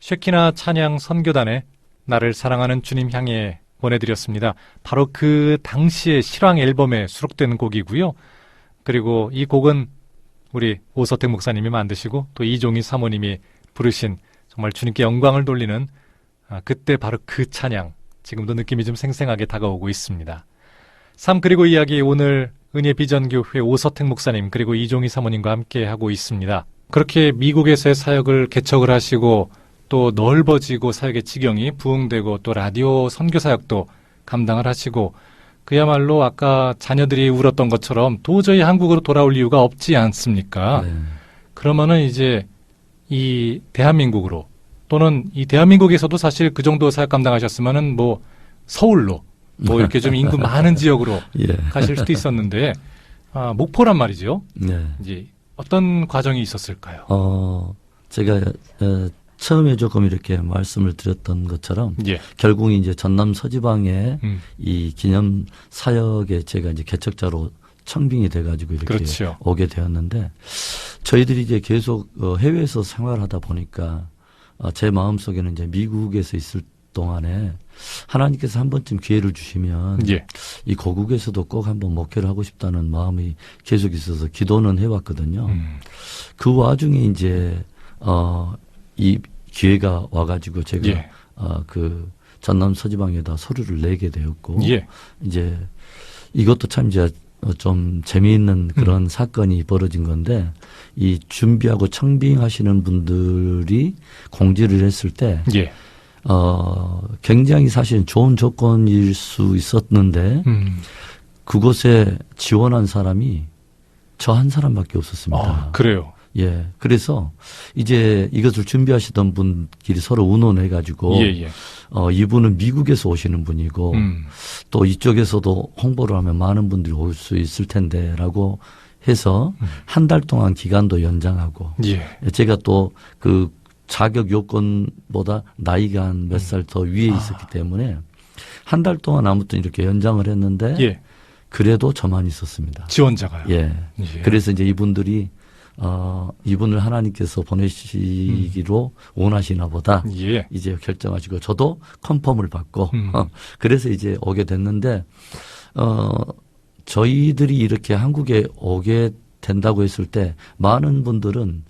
쉐키나 찬양 선교단의 나를 사랑하는 주님 향해 보내드렸습니다. 바로 그 당시의 실황 앨범에 수록된 곡이고요. 그리고 이 곡은 우리 오서택 목사님이 만드시고 또 이종희 사모님이 부르신 정말 주님께 영광을 돌리는 그때 바로 그 찬양, 지금도 느낌이 좀 생생하게 다가오고 있습니다. 삶 그리고 이야기, 오늘 은혜 비전교회 오서택 목사님 그리고 이종희 사모님과 함께 하고 있습니다. 그렇게 미국에서의 사역을 개척을 하시고 또 넓어지고 사역의 지경이 부흥되고 또 라디오 선교 사역도 감당을 하시고 그야말로 아까 자녀들이 울었던 것처럼 도저히 한국으로 돌아올 이유가 없지 않습니까? 네. 그러면은 이제 이 대한민국으로 또는 이 대한민국에서도 사실 그 정도 사역 감당하셨으면은 뭐 서울로 뭐 이렇게 좀 인구 많은 지역으로 예. 가실 수도 있었는데 목포란 말이죠. 네. 이제 어떤 과정이 있었을까요? 제가 처음에 조금 이렇게 말씀을 드렸던 것처럼 예. 결국 이제 전남 서지방에 이 이 기념 사역에 제가 이제 개척자로 청빙이 돼가지고 이렇게 그렇죠. 오게 되었는데 저희들이 이제 계속 해외에서 생활하다 보니까 제 마음속에는 이제 미국에서 있을 동안에 하나님께서 한 번쯤 기회를 주시면 예. 이 고국에서도 꼭 한번 목회를 하고 싶다는 마음이 계속 있어서 기도는 해왔거든요. 그 와중에 이제 이 기회가 와가지고 제가 예. 그 전남 서지방에다 서류를 내게 되었고 예. 이제 이것도 참 이제 좀 재미있는 그런 사건이 벌어진 건데 이 준비하고 청빙하시는 분들이 공지를 했을 때 예. 굉장히 사실 좋은 조건일 수 있었는데 그곳에 지원한 사람이 저 한 사람밖에 없었습니다. 그래요. 예. 그래서 이제 이것을 준비하시던 분끼리 서로 의논해가지고 예. 이분은 미국에서 오시는 분이고 또 이쪽에서도 홍보를 하면 많은 분들이 올 수 있을 텐데라고 해서 한 달 동안 기간도 연장하고 예. 제가 또 그 자격 요건보다 나이가 한 몇 살 더 위에 있었기 때문에 한 달 동안 아무튼 이렇게 연장을 했는데 예. 그래도 저만 있었습니다. 지원자가요. 예. 예. 그래서 이제 이분들이 이분을 하나님께서 보내시기로 원하시나 보다. 예. 이제 결정하시고 저도 컨펌을 받고 그래서 이제 오게 됐는데 저희들이 이렇게 한국에 오게 된다고 했을 때 많은 분들은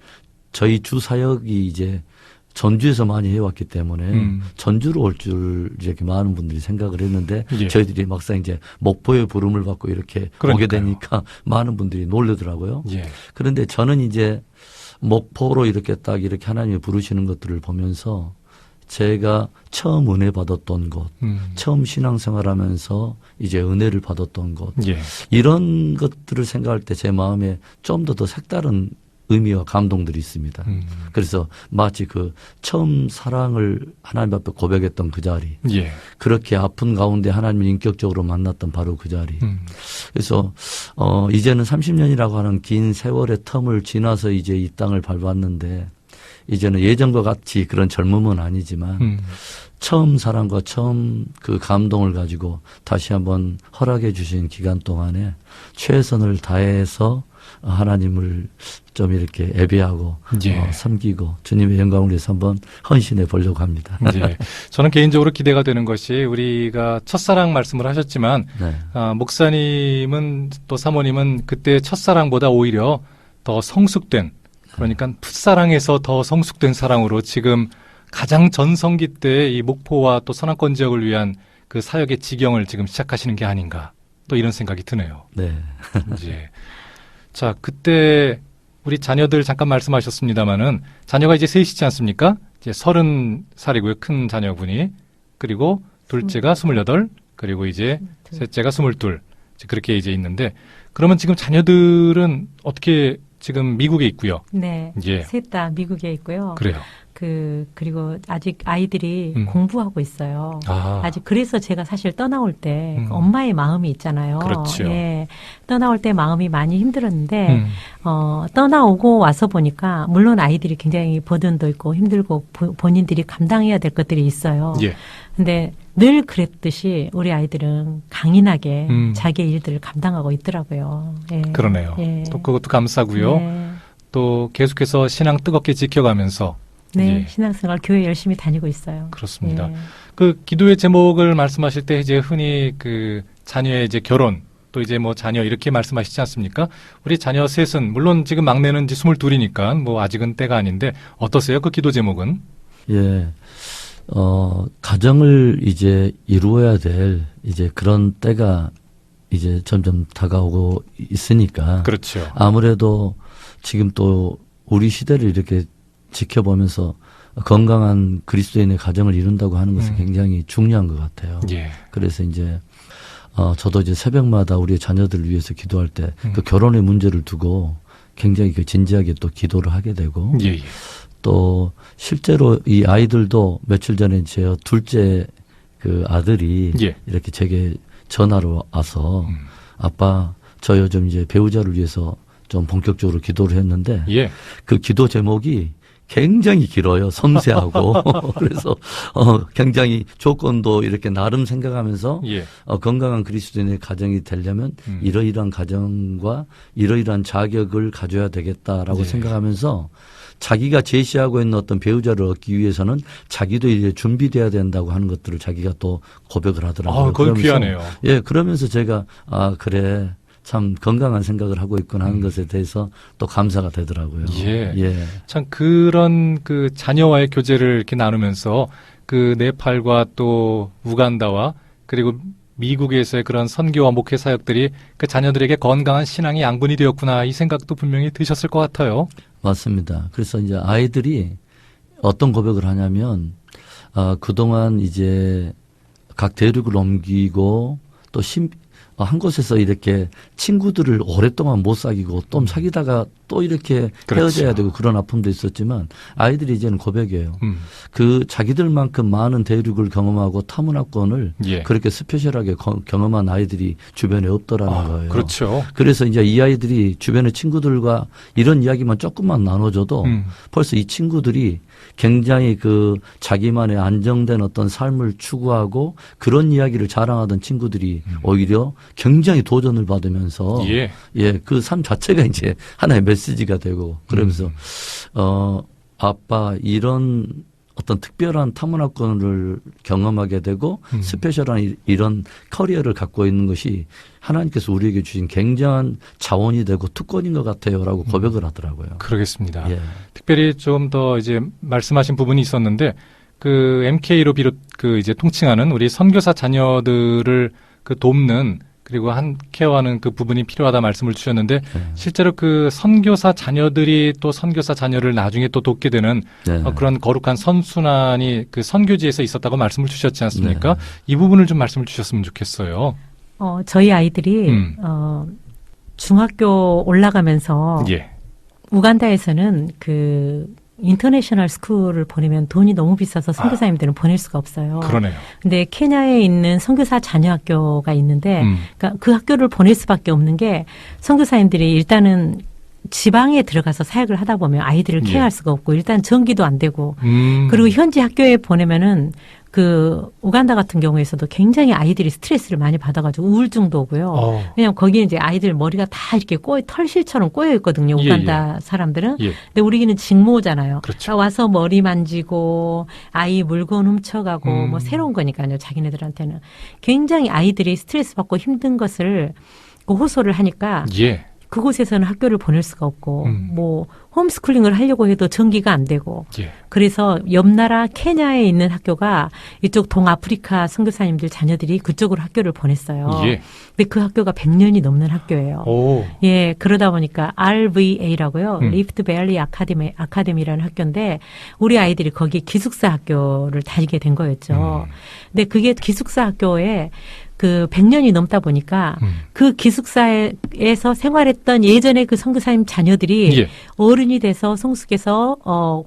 저희 주 사역이 이제 전주에서 많이 해왔기 때문에 전주로 올 줄 이렇게 많은 분들이 생각을 했는데 예. 저희들이 막상 이제 목포의 부름을 받고 이렇게 그러니까요. 오게 되니까 많은 분들이 놀라더라고요. 예. 그런데 저는 이제 목포로 이렇게 딱 이렇게 하나님이 부르시는 것들을 보면서 제가 처음 은혜 받았던 곳, 처음 신앙생활하면서 이제 은혜를 받았던 곳, 예. 이런 것들을 생각할 때 제 마음에 좀 더 색다른 의미와 감동들이 있습니다. 그래서 마치 그 처음 사랑을 하나님 앞에 고백했던 그 자리, 예. 그렇게 아픈 가운데 하나님을 인격적으로 만났던 바로 그 자리. 그래서 이제는 30년이라고 하는 긴 세월의 텀을 지나서 이제 이 땅을 밟았는데 이제는 예전과 같이 그런 젊음은 아니지만 처음 사랑과 처음 그 감동을 가지고 다시 한번 허락해 주신 기간 동안에 최선을 다해서 하나님을 좀 이렇게 예배하고 예. 섬기고 주님의 영광을 위해서 한번 헌신해 보려고 합니다. 예. 저는 개인적으로 기대가 되는 것이 우리가 첫사랑 말씀을 하셨지만 네. 목사님은 또 사모님은 그때 첫사랑보다 오히려 더 성숙된, 그러니까 풋사랑에서 더 성숙된 사랑으로 지금 가장 전성기 때 이 목포와 또 서남권 지역을 위한 그 사역의 지경을 지금 시작하시는 게 아닌가, 또 이런 생각이 드네요. 네. 예. 자, 그때 우리 자녀들 잠깐 말씀하셨습니다마는 자녀가 이제 셋이지 않습니까? 이제 30살이고요. 큰 자녀분이. 그리고 둘째가 28, 그리고 이제 셋째가 22. 그렇게 이제 있는데, 그러면 지금 자녀들은 어떻게 지금 미국에 있고요. 네. 예. 셋 다 미국에 있고요. 그래요. 그리고 아직 아이들이 공부하고 있어요. 아직 그래서 제가 사실 떠나올 때 엄마의 마음이 있잖아요. 그렇죠. 예. 떠나올 때 마음이 많이 힘들었는데, 떠나오고 와서 보니까, 물론 아이들이 굉장히 버든도 있고 힘들고 본인들이 감당해야 될 것들이 있어요. 예. 근데 늘 그랬듯이 우리 아이들은 강인하게 자기의 일들을 감당하고 있더라고요. 예. 그러네요. 예. 또 그것도 감사고요. 네. 또 계속해서 신앙 뜨겁게 지켜가면서 네, 예. 신앙생활 교회 열심히 다니고 있어요. 그렇습니다. 예. 그 기도의 제목을 말씀하실 때 이제 흔히 그 자녀의 이제 결혼 또 이제 뭐 자녀 이렇게 말씀하시지 않습니까? 우리 자녀 셋은 물론 지금 막내는 이제 22이니까 뭐 아직은 때가 아닌데 어떠세요? 그 기도 제목은? 예. 가정을 이제 이루어야 될 이제 그런 때가 이제 점점 다가오고 있으니까. 그렇죠. 아무래도 지금 또 우리 시대를 이렇게 지켜보면서 건강한 그리스도인의 가정을 이룬다고 하는 것은 굉장히 중요한 것 같아요. 예. 그래서 이제 저도 이제 새벽마다 우리의 자녀들을 위해서 기도할 때 그 결혼의 문제를 두고 굉장히 그 진지하게 또 기도를 하게 되고 예, 예. 또 실제로 이 아이들도 며칠 전에 제 둘째 그 아들이 예. 이렇게 제게 전화로 와서 아빠 저 요즘 이제 배우자를 위해서 좀 본격적으로 기도를 했는데 예. 그 기도 제목이 굉장히 길어요. 섬세하고. 그래서 굉장히 조건도 이렇게 나름 생각하면서 예. 건강한 그리스도인의 가정이 되려면 이러이러한 가정과 이러이러한 자격을 가져야 되겠다라고 예. 생각하면서 자기가 제시하고 있는 어떤 배우자를 얻기 위해서는 자기도 이제 준비돼야 된다고 하는 것들을 자기가 또 고백을 하더라고요. 그건 귀하네요. 예, 그러면서 제가 그래. 참 건강한 생각을 하고 있구나 하는 것에 대해서 또 감사가 되더라고요. 예. 예. 참 그런 그 자녀와의 교제를 이렇게 나누면서 그 네팔과 또 우간다와 그리고 미국에서의 그런 선교와 목회 사역들이 그 자녀들에게 건강한 신앙의 양분이 되었구나 이 생각도 분명히 드셨을 것 같아요. 맞습니다. 그래서 이제 아이들이 어떤 고백을 하냐면 그동안 이제 각 대륙을 옮기고 또 한 곳에서 이렇게 친구들을 오랫동안 못 사귀고 또 사귀다가 또 이렇게 그렇죠. 헤어져야 되고 그런 아픔도 있었지만 아이들이 이제는 고백이에요. 그 자기들만큼 많은 대륙을 경험하고 타문화권을 예. 그렇게 스페셜하게 경험한 아이들이 주변에 없더라는 거예요. 그렇죠. 그래서 이제 이 아이들이 주변의 친구들과 이런 이야기만 조금만 나눠줘도 벌써 이 친구들이 굉장히 그 자기만의 안정된 어떤 삶을 추구하고 그런 이야기를 자랑하던 친구들이 오히려 굉장히 도전을 받으면서 예. 그 삶 자체가 이제 하나의 메시지가 되고 그러면서 아빠 이런 어떤 특별한 타문화권을 경험하게 되고 스페셜한 이런 커리어를 갖고 있는 것이 하나님께서 우리에게 주신 굉장한 자원이 되고 특권인 것 같아요라고 고백을 하더라고요. 그러겠습니다. 예. 특별히 좀 더 이제 말씀하신 부분이 있었는데 그 MK로 비롯 그 이제 통칭하는 우리 선교사 자녀들을 그 돕는 그리고 케어하는 그 부분이 필요하다 말씀을 주셨는데 실제로 그 선교사 자녀들이 또 선교사 자녀를 나중에 또 돕게 되는 그런 거룩한 선순환이 그 선교지에서 있었다고 말씀을 주셨지 않습니까? 네. 이 부분을 좀 말씀을 주셨으면 좋겠어요. 저희 아이들이 중학교 올라가면서 예. 우간다에서는 그 인터내셔널 스쿨을 보내면 돈이 너무 비싸서 선교사님들은 보낼 수가 없어요. 그러네요. 근데 케냐에 있는 선교사 자녀 학교가 있는데 그러니까 그 학교를 보낼 수밖에 없는 게 선교사님들이 일단은 지방에 들어가서 사역을 하다 보면 아이들을 케어할 수가 없고 일단 전기도 안 되고 그리고 현지 학교에 보내면은 그 우간다 같은 경우에서도 굉장히 아이들이 스트레스를 많이 받아가지고 우울증도 오고요. 왜냐하면 거기는 이제 아이들 머리가 다 이렇게 털실처럼 꼬여 있거든요. 우간다 사람들은. 근데 우리는 직모잖아요. 그렇죠. 와서 머리 만지고 아이 물건 훔쳐가고 뭐 새로운 거니까요. 자기네들한테는 굉장히 아이들이 스트레스 받고 힘든 것을 그 호소를 하니까. 그곳에서는 학교를 보낼 수가 없고 뭐 홈스쿨링을 하려고 해도 전기가 안 되고 그래서 옆 나라 케냐에 있는 학교가 이쪽 동아프리카 선교사님들 자녀들이 그쪽으로 학교를 보냈어요. 근데 그 학교가 100년이 넘는 학교예요. 예, 그러다 보니까 RVA라고요. 리프트 밸리 아카데미라는 학교인데 우리 아이들이 거기 기숙사 학교를 다니게 된 거였죠. 근데 그게 기숙사 학교에 그 100년이 넘다 보니까 그 기숙사에서 생활했던 예전에 그 선교사님 자녀들이 어른이 돼서 성숙해서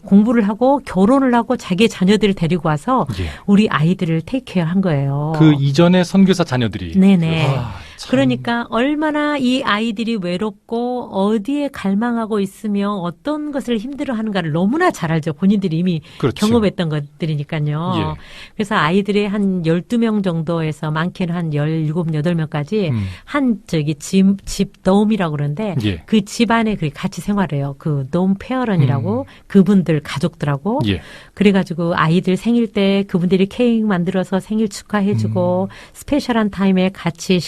공부를 하고 결혼을 하고 자기의 자녀들을 데리고 와서 우리 아이들을 테이크케어 한 거예요. 그 이전에 선교사 자녀들이. 네네. 그러니까 얼마나 이 아이들이 외롭고 어디에 갈망하고 있으며 어떤 것을 힘들어하는가를 너무나 잘 알죠. 본인들이 이미 그렇죠. 경험했던 것들이니까요. 예. 그래서 아이들의 한 12명 정도에서 많게는 한 17, 8명까지 한 집 돔이라고 그러는데 예. 그 집 안에 같이 생활해요. 그 돔 페어런이라고 그분들 가족들하고 예. 그래가지고 아이들 생일 때 그분들이 케이크 만들어서 생일 축하해주고 스페셜한 타임에 같이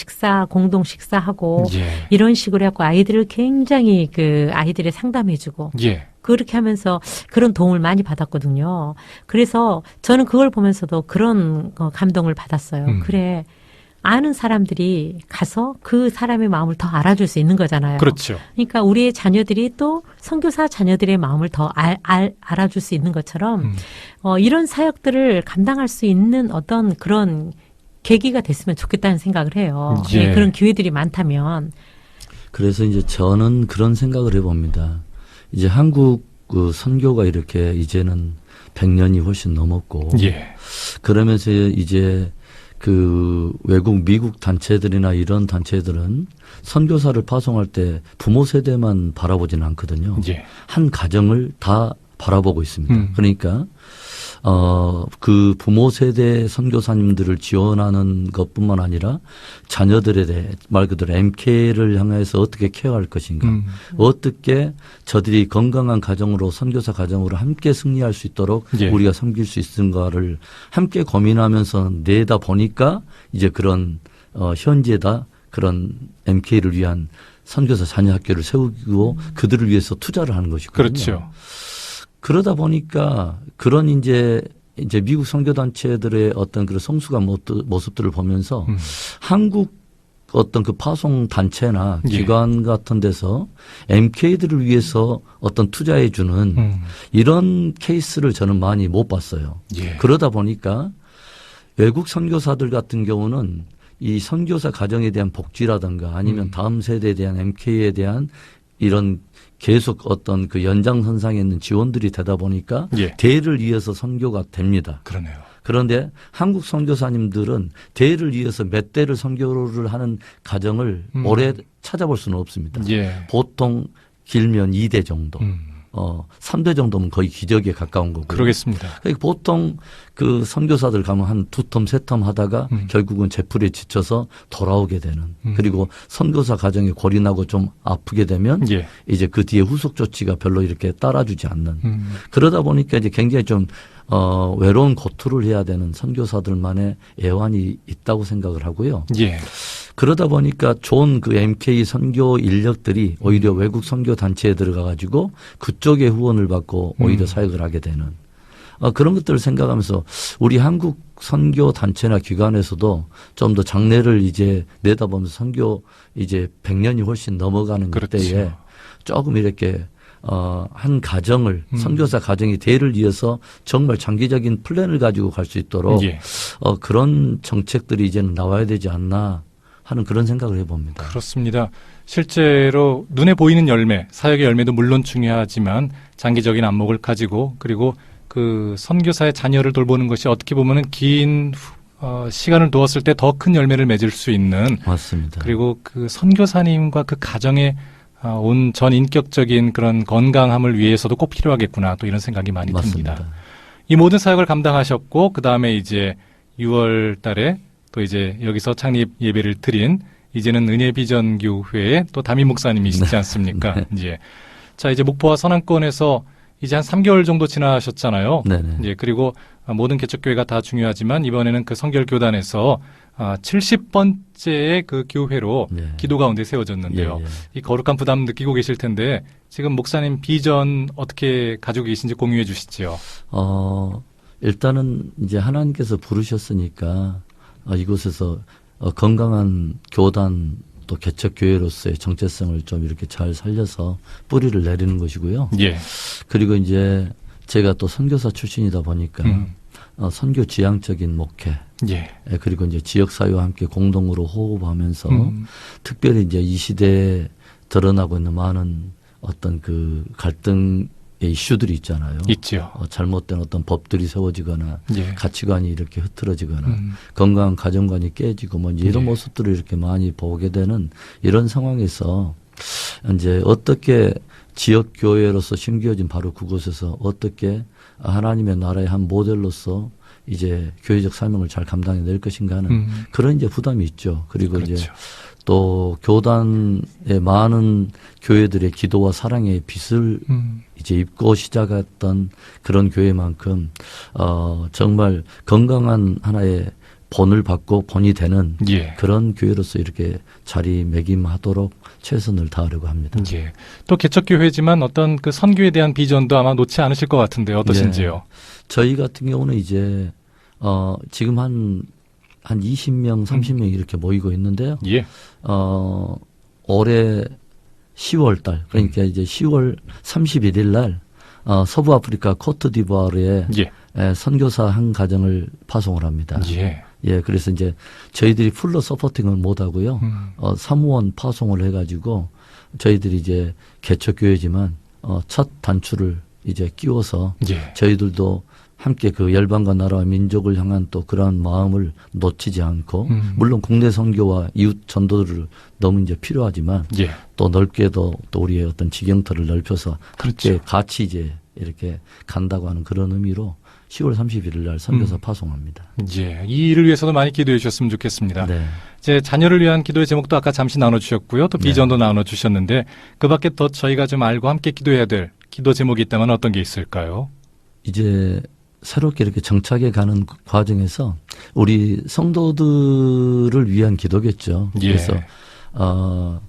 공동 식사하고 예. 이런 식으로 해갖고 아이들을 굉장히 아이들의 상담해주고 예. 그렇게 하면서 그런 도움을 많이 받았거든요. 그래서 저는 그걸 보면서도 그런 감동을 받았어요. 그래. 아는 사람들이 가서 그 사람의 마음을 더 알아줄 수 있는 거잖아요. 그렇죠. 그러니까 우리의 자녀들이 또 선교사 자녀들의 마음을 더 알아줄 수 있는 것처럼 이런 사역들을 감당할 수 있는 어떤 그런 계기가 됐으면 좋겠다는 생각을 해요. 예. 그런 기회들이 많다면. 그래서 이제 저는 그런 생각을 해봅니다. 이제 한국 그 선교가 이렇게 이제는 100년이 훨씬 넘었고 예. 그러면서 이제 그 외국 미국 단체들이나 이런 단체들은 선교사를 파송할 때 부모 세대만 바라보지는 않거든요. 예. 한 가정을 다 바라보고 있습니다. 그러니까 그 부모 세대 선교사님들을 지원하는 것뿐만 아니라 자녀들에 대해 말 그대로 MK를 향해서 어떻게 케어할 것인가, 어떻게 저들이 건강한 가정으로 선교사 가정으로 함께 승리할 수 있도록 예. 우리가 섬길 수 있는가를 함께 고민하면서 내다 보니까 이제 그런 현지에다 그런 MK를 위한 선교사 자녀 학교를 세우고 그들을 위해서 투자를 하는 것이거든요. 그렇죠. 그러다 보니까 그런 이제 미국 선교단체들의 어떤 그런 성숙한 모습들을 보면서 한국 어떤 그 파송 단체나 예. 기관 같은 데서 MK들을 위해서 어떤 투자해 주는 이런 케이스를 저는 많이 못 봤어요. 예. 그러다 보니까 외국 선교사들 같은 경우는 이 선교사 가정에 대한 복지라든가 아니면 다음 세대에 대한 MK에 대한 이런 계속 어떤 그 연장선상에 있는 지원들이 되다 보니까 예. 대를 이어서 선교가 됩니다. 그러네요. 그런데 한국 선교사님들은 대를 이어서 몇 대를 선교를 하는 가정을 오래 찾아볼 수는 없습니다. 예. 보통 길면 2대 정도. 3대 정도면 거의 기적에 가까운 거고요. 그러겠습니다. 그러니까 보통 그 선교사들 가면 한 2텀, 3텀 하다가 결국은 제풀에 지쳐서 돌아오게 되는 그리고 선교사 가정에 골인하고 좀 아프게 되면 예. 이제 그 뒤에 후속 조치가 별로 이렇게 따라주지 않는 그러다 보니까 이제 굉장히 좀 외로운 고투를 해야 되는 선교사들만의 애환이 있다고 생각을 하고요. 예. 그러다 보니까 좋은 그 MK 선교 인력들이 오히려 외국 선교 단체에 들어가 가지고 그쪽에 후원을 받고 오히려 사역을 하게 되는 그런 것들을 생각하면서 우리 한국 선교 단체나 기관에서도 좀 더 장래를 이제 내다보면서 선교 이제 100년이 훨씬 넘어가는 그렇죠. 때에 조금 이렇게 한 가정을 선교사 가정이 대를 이어서 정말 장기적인 플랜을 가지고 갈 수 있도록 예. 그런 정책들이 이제는 나와야 되지 않나 하는 그런 생각을 해봅니다. 그렇습니다. 실제로 눈에 보이는 열매, 사역의 열매도 물론 중요하지만 장기적인 안목을 가지고 그리고 그 선교사의 자녀를 돌보는 것이 어떻게 보면은 긴 시간을 두었을 때 더 큰 열매를 맺을 수 있는 맞습니다. 그리고 그 선교사님과 그 가정의 온 전 인격적인 그런 건강함을 위해서도 꼭 필요하겠구나 또 이런 생각이 많이 맞습니다. 듭니다. 이 모든 사역을 감당하셨고 그 다음에 이제 6월 달에 또 이제 여기서 창립 예배를 드린 이제는 은혜비전교회의 또 담임 목사님이시지 않습니까? 이제 자 이제 목포와 서남권에서 이제 한 3개월 정도 지나셨잖아요. 네네. 이제 그리고 모든 개척교회가 다 중요하지만 이번에는 그 성결교단에서 70번째의 그 교회로 네. 기도 가운데 세워졌는데요. 예, 예. 이 거룩한 부담 느끼고 계실 텐데 지금 목사님 비전 어떻게 가지고 계신지 공유해 주시죠. 일단은 이제 하나님께서 부르셨으니까 이곳에서 건강한 교단 또 개척교회로서의 정체성을 좀 이렇게 잘 살려서 뿌리를 내리는 것이고요. 예. 그리고 이제 제가 또 선교사 출신이다 보니까 선교 지향적인 목회 예. 그리고 이제 지역사회와 함께 공동으로 호흡하면서 특별히 이제 이 시대에 드러나고 있는 많은 어떤 그 갈등 이슈들이 있잖아요. 있죠. 잘못된 어떤 법들이 세워지거나 예. 가치관이 이렇게 흐트러지거나 건강한 가정관이 깨지고 뭐 이런 예. 모습들을 이렇게 많이 보게 되는 이런 상황에서 이제 어떻게 지역 교회로서 심겨진 바로 그곳에서 어떻게 하나님의 나라의 한 모델로서 이제 교회적 사명을 잘 감당해낼 것인가 하는 그런 이제 부담이 있죠. 그리고 그렇죠. 이제 또 교단의 많은 교회들의 기도와 사랑의 빛을 이제 입고 시작했던 그런 교회만큼 정말 건강한 하나의 본을 받고 본이 되는 예. 그런 교회로서 이렇게 자리매김하도록 최선을 다하려고 합니다. 예. 또 개척교회지만 어떤 그 선교에 대한 비전도 아마 놓지 않으실 것 같은데 어떠신지요? 저희 같은 경우는 이제 지금 한 20명, 30명 이렇게 모이고 있는데요. 예. 올해 10월 달, 그러니까 이제 10월 31일 날 서부 아프리카 코트디부아르에 예. 선교사 한 가정을 파송을 합니다. 예. 예, 그래서 이제 저희들이 풀로 서포팅을 못 하고요. 사무원 파송을 해가지고 저희들이 이제 개척교회지만 첫 단추를 이제 끼워서 예. 저희들도 함께 그 열방과 나라와 민족을 향한 또 그러한 마음을 놓치지 않고 물론 국내 선교와 이웃 전도를 너무 이제 필요하지만 예. 또 넓게도 또 우리의 어떤 지경터를 넓혀서 그렇죠. 함께 같이 이제 이렇게 간다고 하는 그런 의미로 10월 31일 날 선교사 파송합니다. 예. 이 일을 위해서도 많이 기도해 주셨으면 좋겠습니다. 네. 이제 자녀를 위한 기도의 제목도 아까 잠시 나눠주셨고요. 또 비전도 나눠주셨는데 그 밖에 더 저희가 좀 알고 함께 기도해야 될 기도 제목이 있다면 어떤 게 있을까요? 이제 새롭게 이렇게 정착해 가는 과정에서 우리 성도들을 위한 기도겠죠. 예. 그래서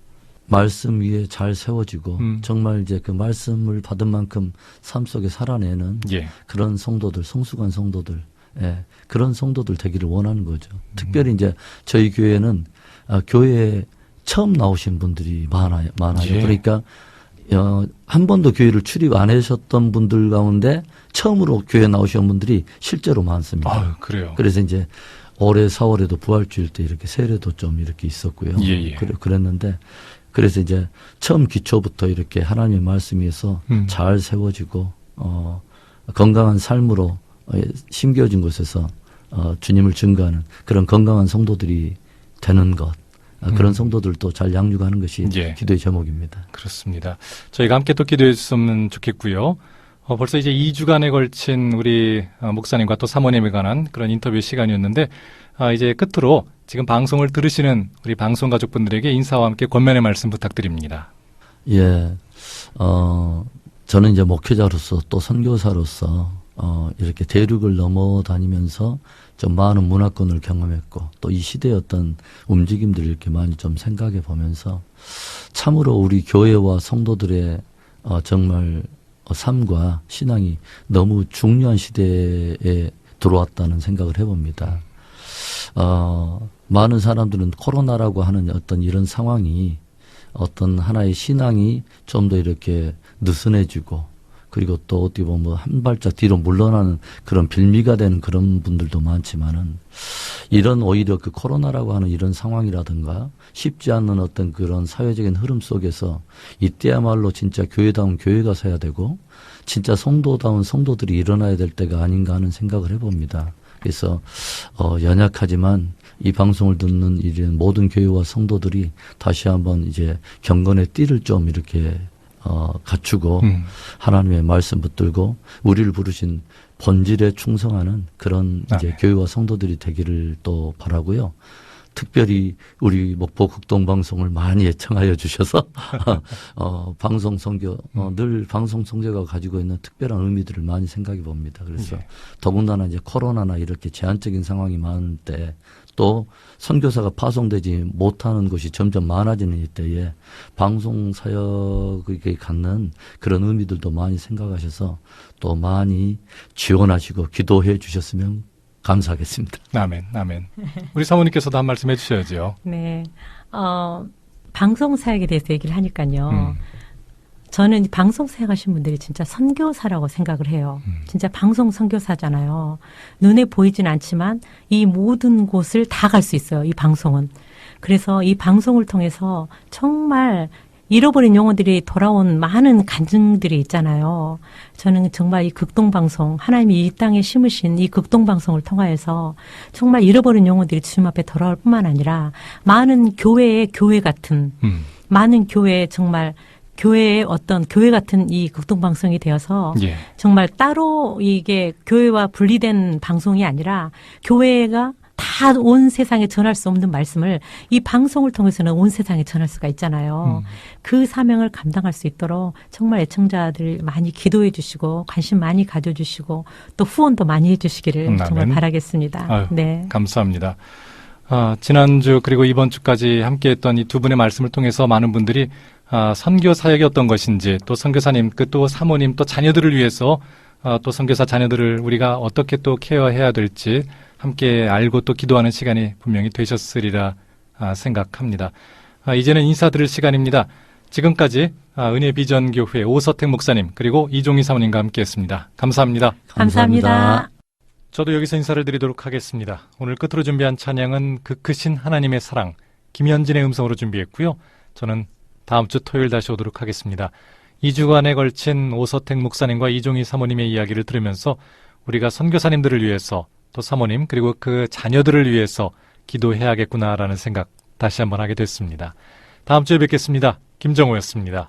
말씀 위에 잘 세워지고 정말 이제 그 말씀을 받은 만큼 삶 속에 살아내는 예. 그런 성도들, 성숙한 성도들, 예, 그런 성도들 되기를 원하는 거죠. 특별히 이제 저희 교회는 교회에 처음 나오신 분들이 많아요. 예. 그러니까 한 번도 교회를 출입 안 하셨던 분들 가운데 처음으로 교회 나오신 분들이 실제로 많습니다. 아유, 그래요. 그래서 이제 올해 4월에도 부활주일 때 이렇게 세례도 좀 이렇게 있었고요. 예. 그랬는데 그래서 이제 처음 기초부터 이렇게 하나님의 말씀 위에서 잘 세워지고 건강한 삶으로 심겨진 곳에서 주님을 증거하는 그런 건강한 성도들이 되는 것. 그런 성도들도 잘 양육하는 것이 예. 기도의 제목입니다. 그렇습니다. 저희가 함께 또 기도해 주셨으면 좋겠고요. 벌써 이제 2주간에 걸친 우리 목사님과 또 사모님에 관한 그런 인터뷰 시간이었는데 이제 끝으로 지금 방송을 들으시는 우리 방송 가족분들에게 인사와 함께 권면의 말씀 부탁드립니다. 예, 저는 이제 목회자로서 또 선교사로서 이렇게 대륙을 넘어다니면서 좀 많은 문화권을 경험했고 또 이 시대의 어떤 움직임들을 이렇게 많이 좀 생각해 보면서 참으로 우리 교회와 성도들의 정말 삶과 신앙이 너무 중요한 시대에 들어왔다는 생각을 해봅니다. 많은 사람들은 코로나라고 하는 어떤 이런 상황이 어떤 하나의 신앙이 좀 더 이렇게 느슨해지고 그리고 또 어떻게 보면 한 발짝 뒤로 물러나는 그런 빌미가 되는 그런 분들도 많지만은 이런 오히려 그 코로나라고 하는 이런 상황이라든가 쉽지 않는 어떤 그런 사회적인 흐름 속에서 이때야말로 진짜 교회다운 교회가 서야 되고 진짜 성도다운 성도들이 일어나야 될 때가 아닌가 하는 생각을 해봅니다. 그래서 연약하지만 이 방송을 듣는 이런 모든 교회와 성도들이 다시 한번 이제 경건의 띠를 좀 이렇게 갖추고 하나님의 말씀 붙들고 우리를 부르신 본질에 충성하는 그런 이제 교회와 성도들이 되기를 또 바라고요. 특별히 우리 목포 극동방송을 많이 애청하여 주셔서 방송 선교 늘 방송 선교가 가지고 있는 특별한 의미들을 많이 생각해 봅니다. 그래서 더군다나 이제 코로나나 이렇게 제한적인 상황이 많을 때 또 선교사가 파송되지 못하는 곳이 점점 많아지는 이때에 방송 사역에 갖는 그런 의미들도 많이 생각하셔서 또 많이 지원하시고 기도해 주셨으면 감사하겠습니다. 아멘, 아멘. 우리 사모님께서도 한 말씀 해주셔야죠. 네. 방송 사역에 대해서 얘기를 하니까요. 저는 방송 사역하신 분들이 진짜 선교사라고 생각을 해요. 진짜 방송 선교사잖아요. 눈에 보이진 않지만 이 모든 곳을 다 갈 수 있어요. 이 방송은. 그래서 이 방송을 통해서 정말 잃어버린 영혼들이 돌아온 많은 간증들이 있잖아요. 저는 정말 이 극동방송, 하나님이 이 땅에 심으신 이 극동방송을 통하여서 정말 잃어버린 영혼들이 주님 앞에 돌아올 뿐만 아니라 많은 교회의 교회 같은, 많은 교회에 정말 교회의 어떤 교회 같은 이 극동방송이 되어서 예. 정말 따로 이게 교회와 분리된 방송이 아니라 교회가 다 온 세상에 전할 수 없는 말씀을 이 방송을 통해서는 온 세상에 전할 수가 있잖아요. 그 사명을 감당할 수 있도록 정말 애청자들 많이 기도해 주시고 관심 많이 가져주시고 또 후원도 많이 해주시기를 정말 아멘. 바라겠습니다. 아유, 네. 감사합니다. 지난주 그리고 이번 주까지 함께했던 이 두 분의 말씀을 통해서 많은 분들이 선교 사역이 어떤 것인지 또 선교사님 또 사모님 또 자녀들을 위해서 또 선교사 자녀들을 우리가 어떻게 또 케어해야 될지 함께 알고 또 기도하는 시간이 분명히 되셨으리라 생각합니다. 이제는 인사드릴 시간입니다. 지금까지 은혜 비전 교회 오서택 목사님 그리고 이종희 사모님과 함께했습니다. 감사합니다. 감사합니다. 저도 여기서 인사를 드리도록 하겠습니다. 오늘 끝으로 준비한 찬양은 그 크신 하나님의 사랑 김현진의 음성으로 준비했고요. 저는 다음 주 토요일 다시 오도록 하겠습니다. 2주간에 걸친 오서택 목사님과 이종희 사모님의 이야기를 들으면서 우리가 선교사님들을 위해서 또 사모님 그리고 그 자녀들을 위해서 기도해야겠구나라는 생각 다시 한번 하게 됐습니다. 다음 주에 뵙겠습니다. 김정호였습니다.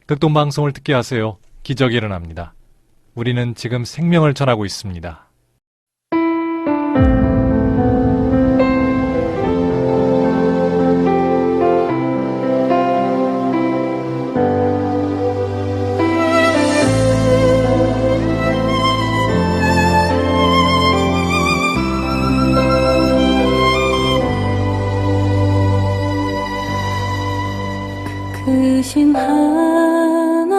극동방송을 듣게 하세요. 기적이 일어납니다. 우리는 지금 생명을 전하고 있습니다. 크신 하나님의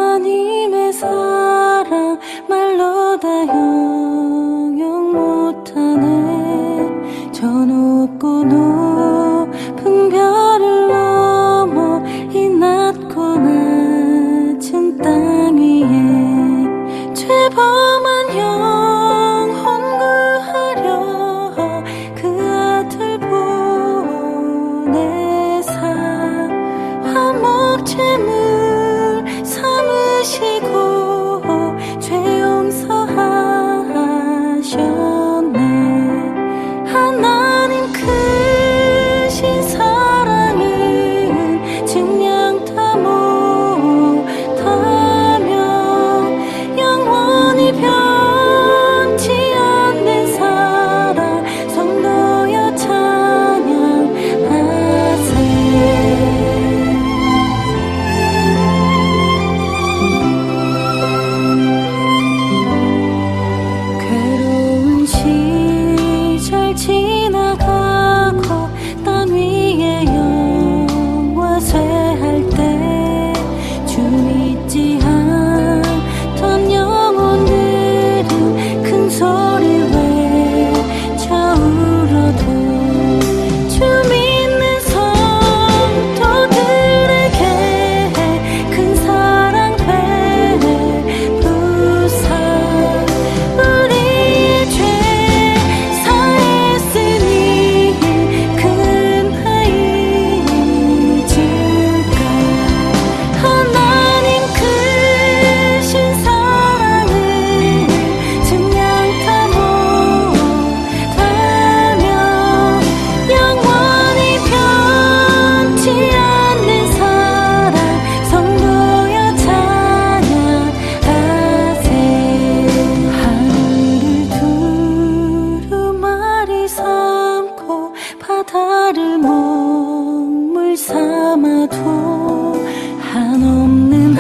사랑 말로 다 형용 못하네. 저 높고 높은 별을 넘어 이 낮고 낮은 땅 위에 죄범한 영혼 구하려 그 아들 보내사 화목제물 삼으시고 죄 용서하셨네. 하나님 크신 사랑은 증량 다 못하며 영원히 변치 않는 사랑 성도여 찬양하세. 괴로운 시절 지나가고 땅 위에 영화 쇠할 때 주 믿지 않던 영혼들은 큰 소리 외쳐 울어도 주 믿는 성도들에게 큰 사랑 베푸사 우리의 죄 사했으니 근하이 줄까. 하나님 크신 사랑은 증량 다 못하며 영원히 변치 않는 사랑 성도여 찬양하세. 하늘을 두루마리 삼고 바다를 먹물 삼아도 한없는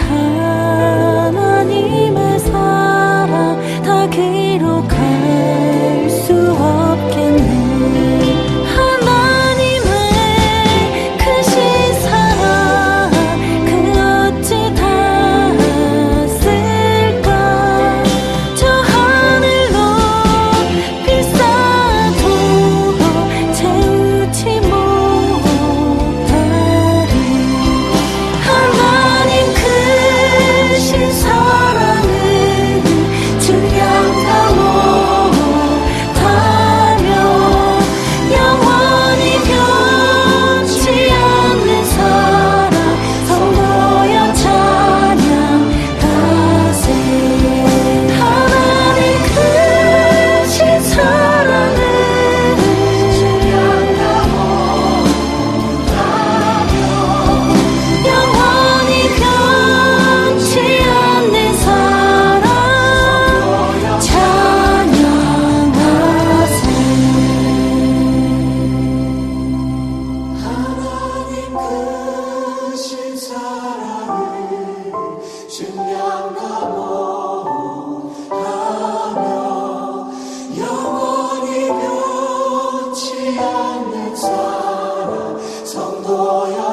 하나님의 사랑 다 기록할 수 없겠네. 하나님의 크신 사랑 그 어찌 다 쓸까. 저 하늘 높이 쌓아도 채우지 못하리. 소용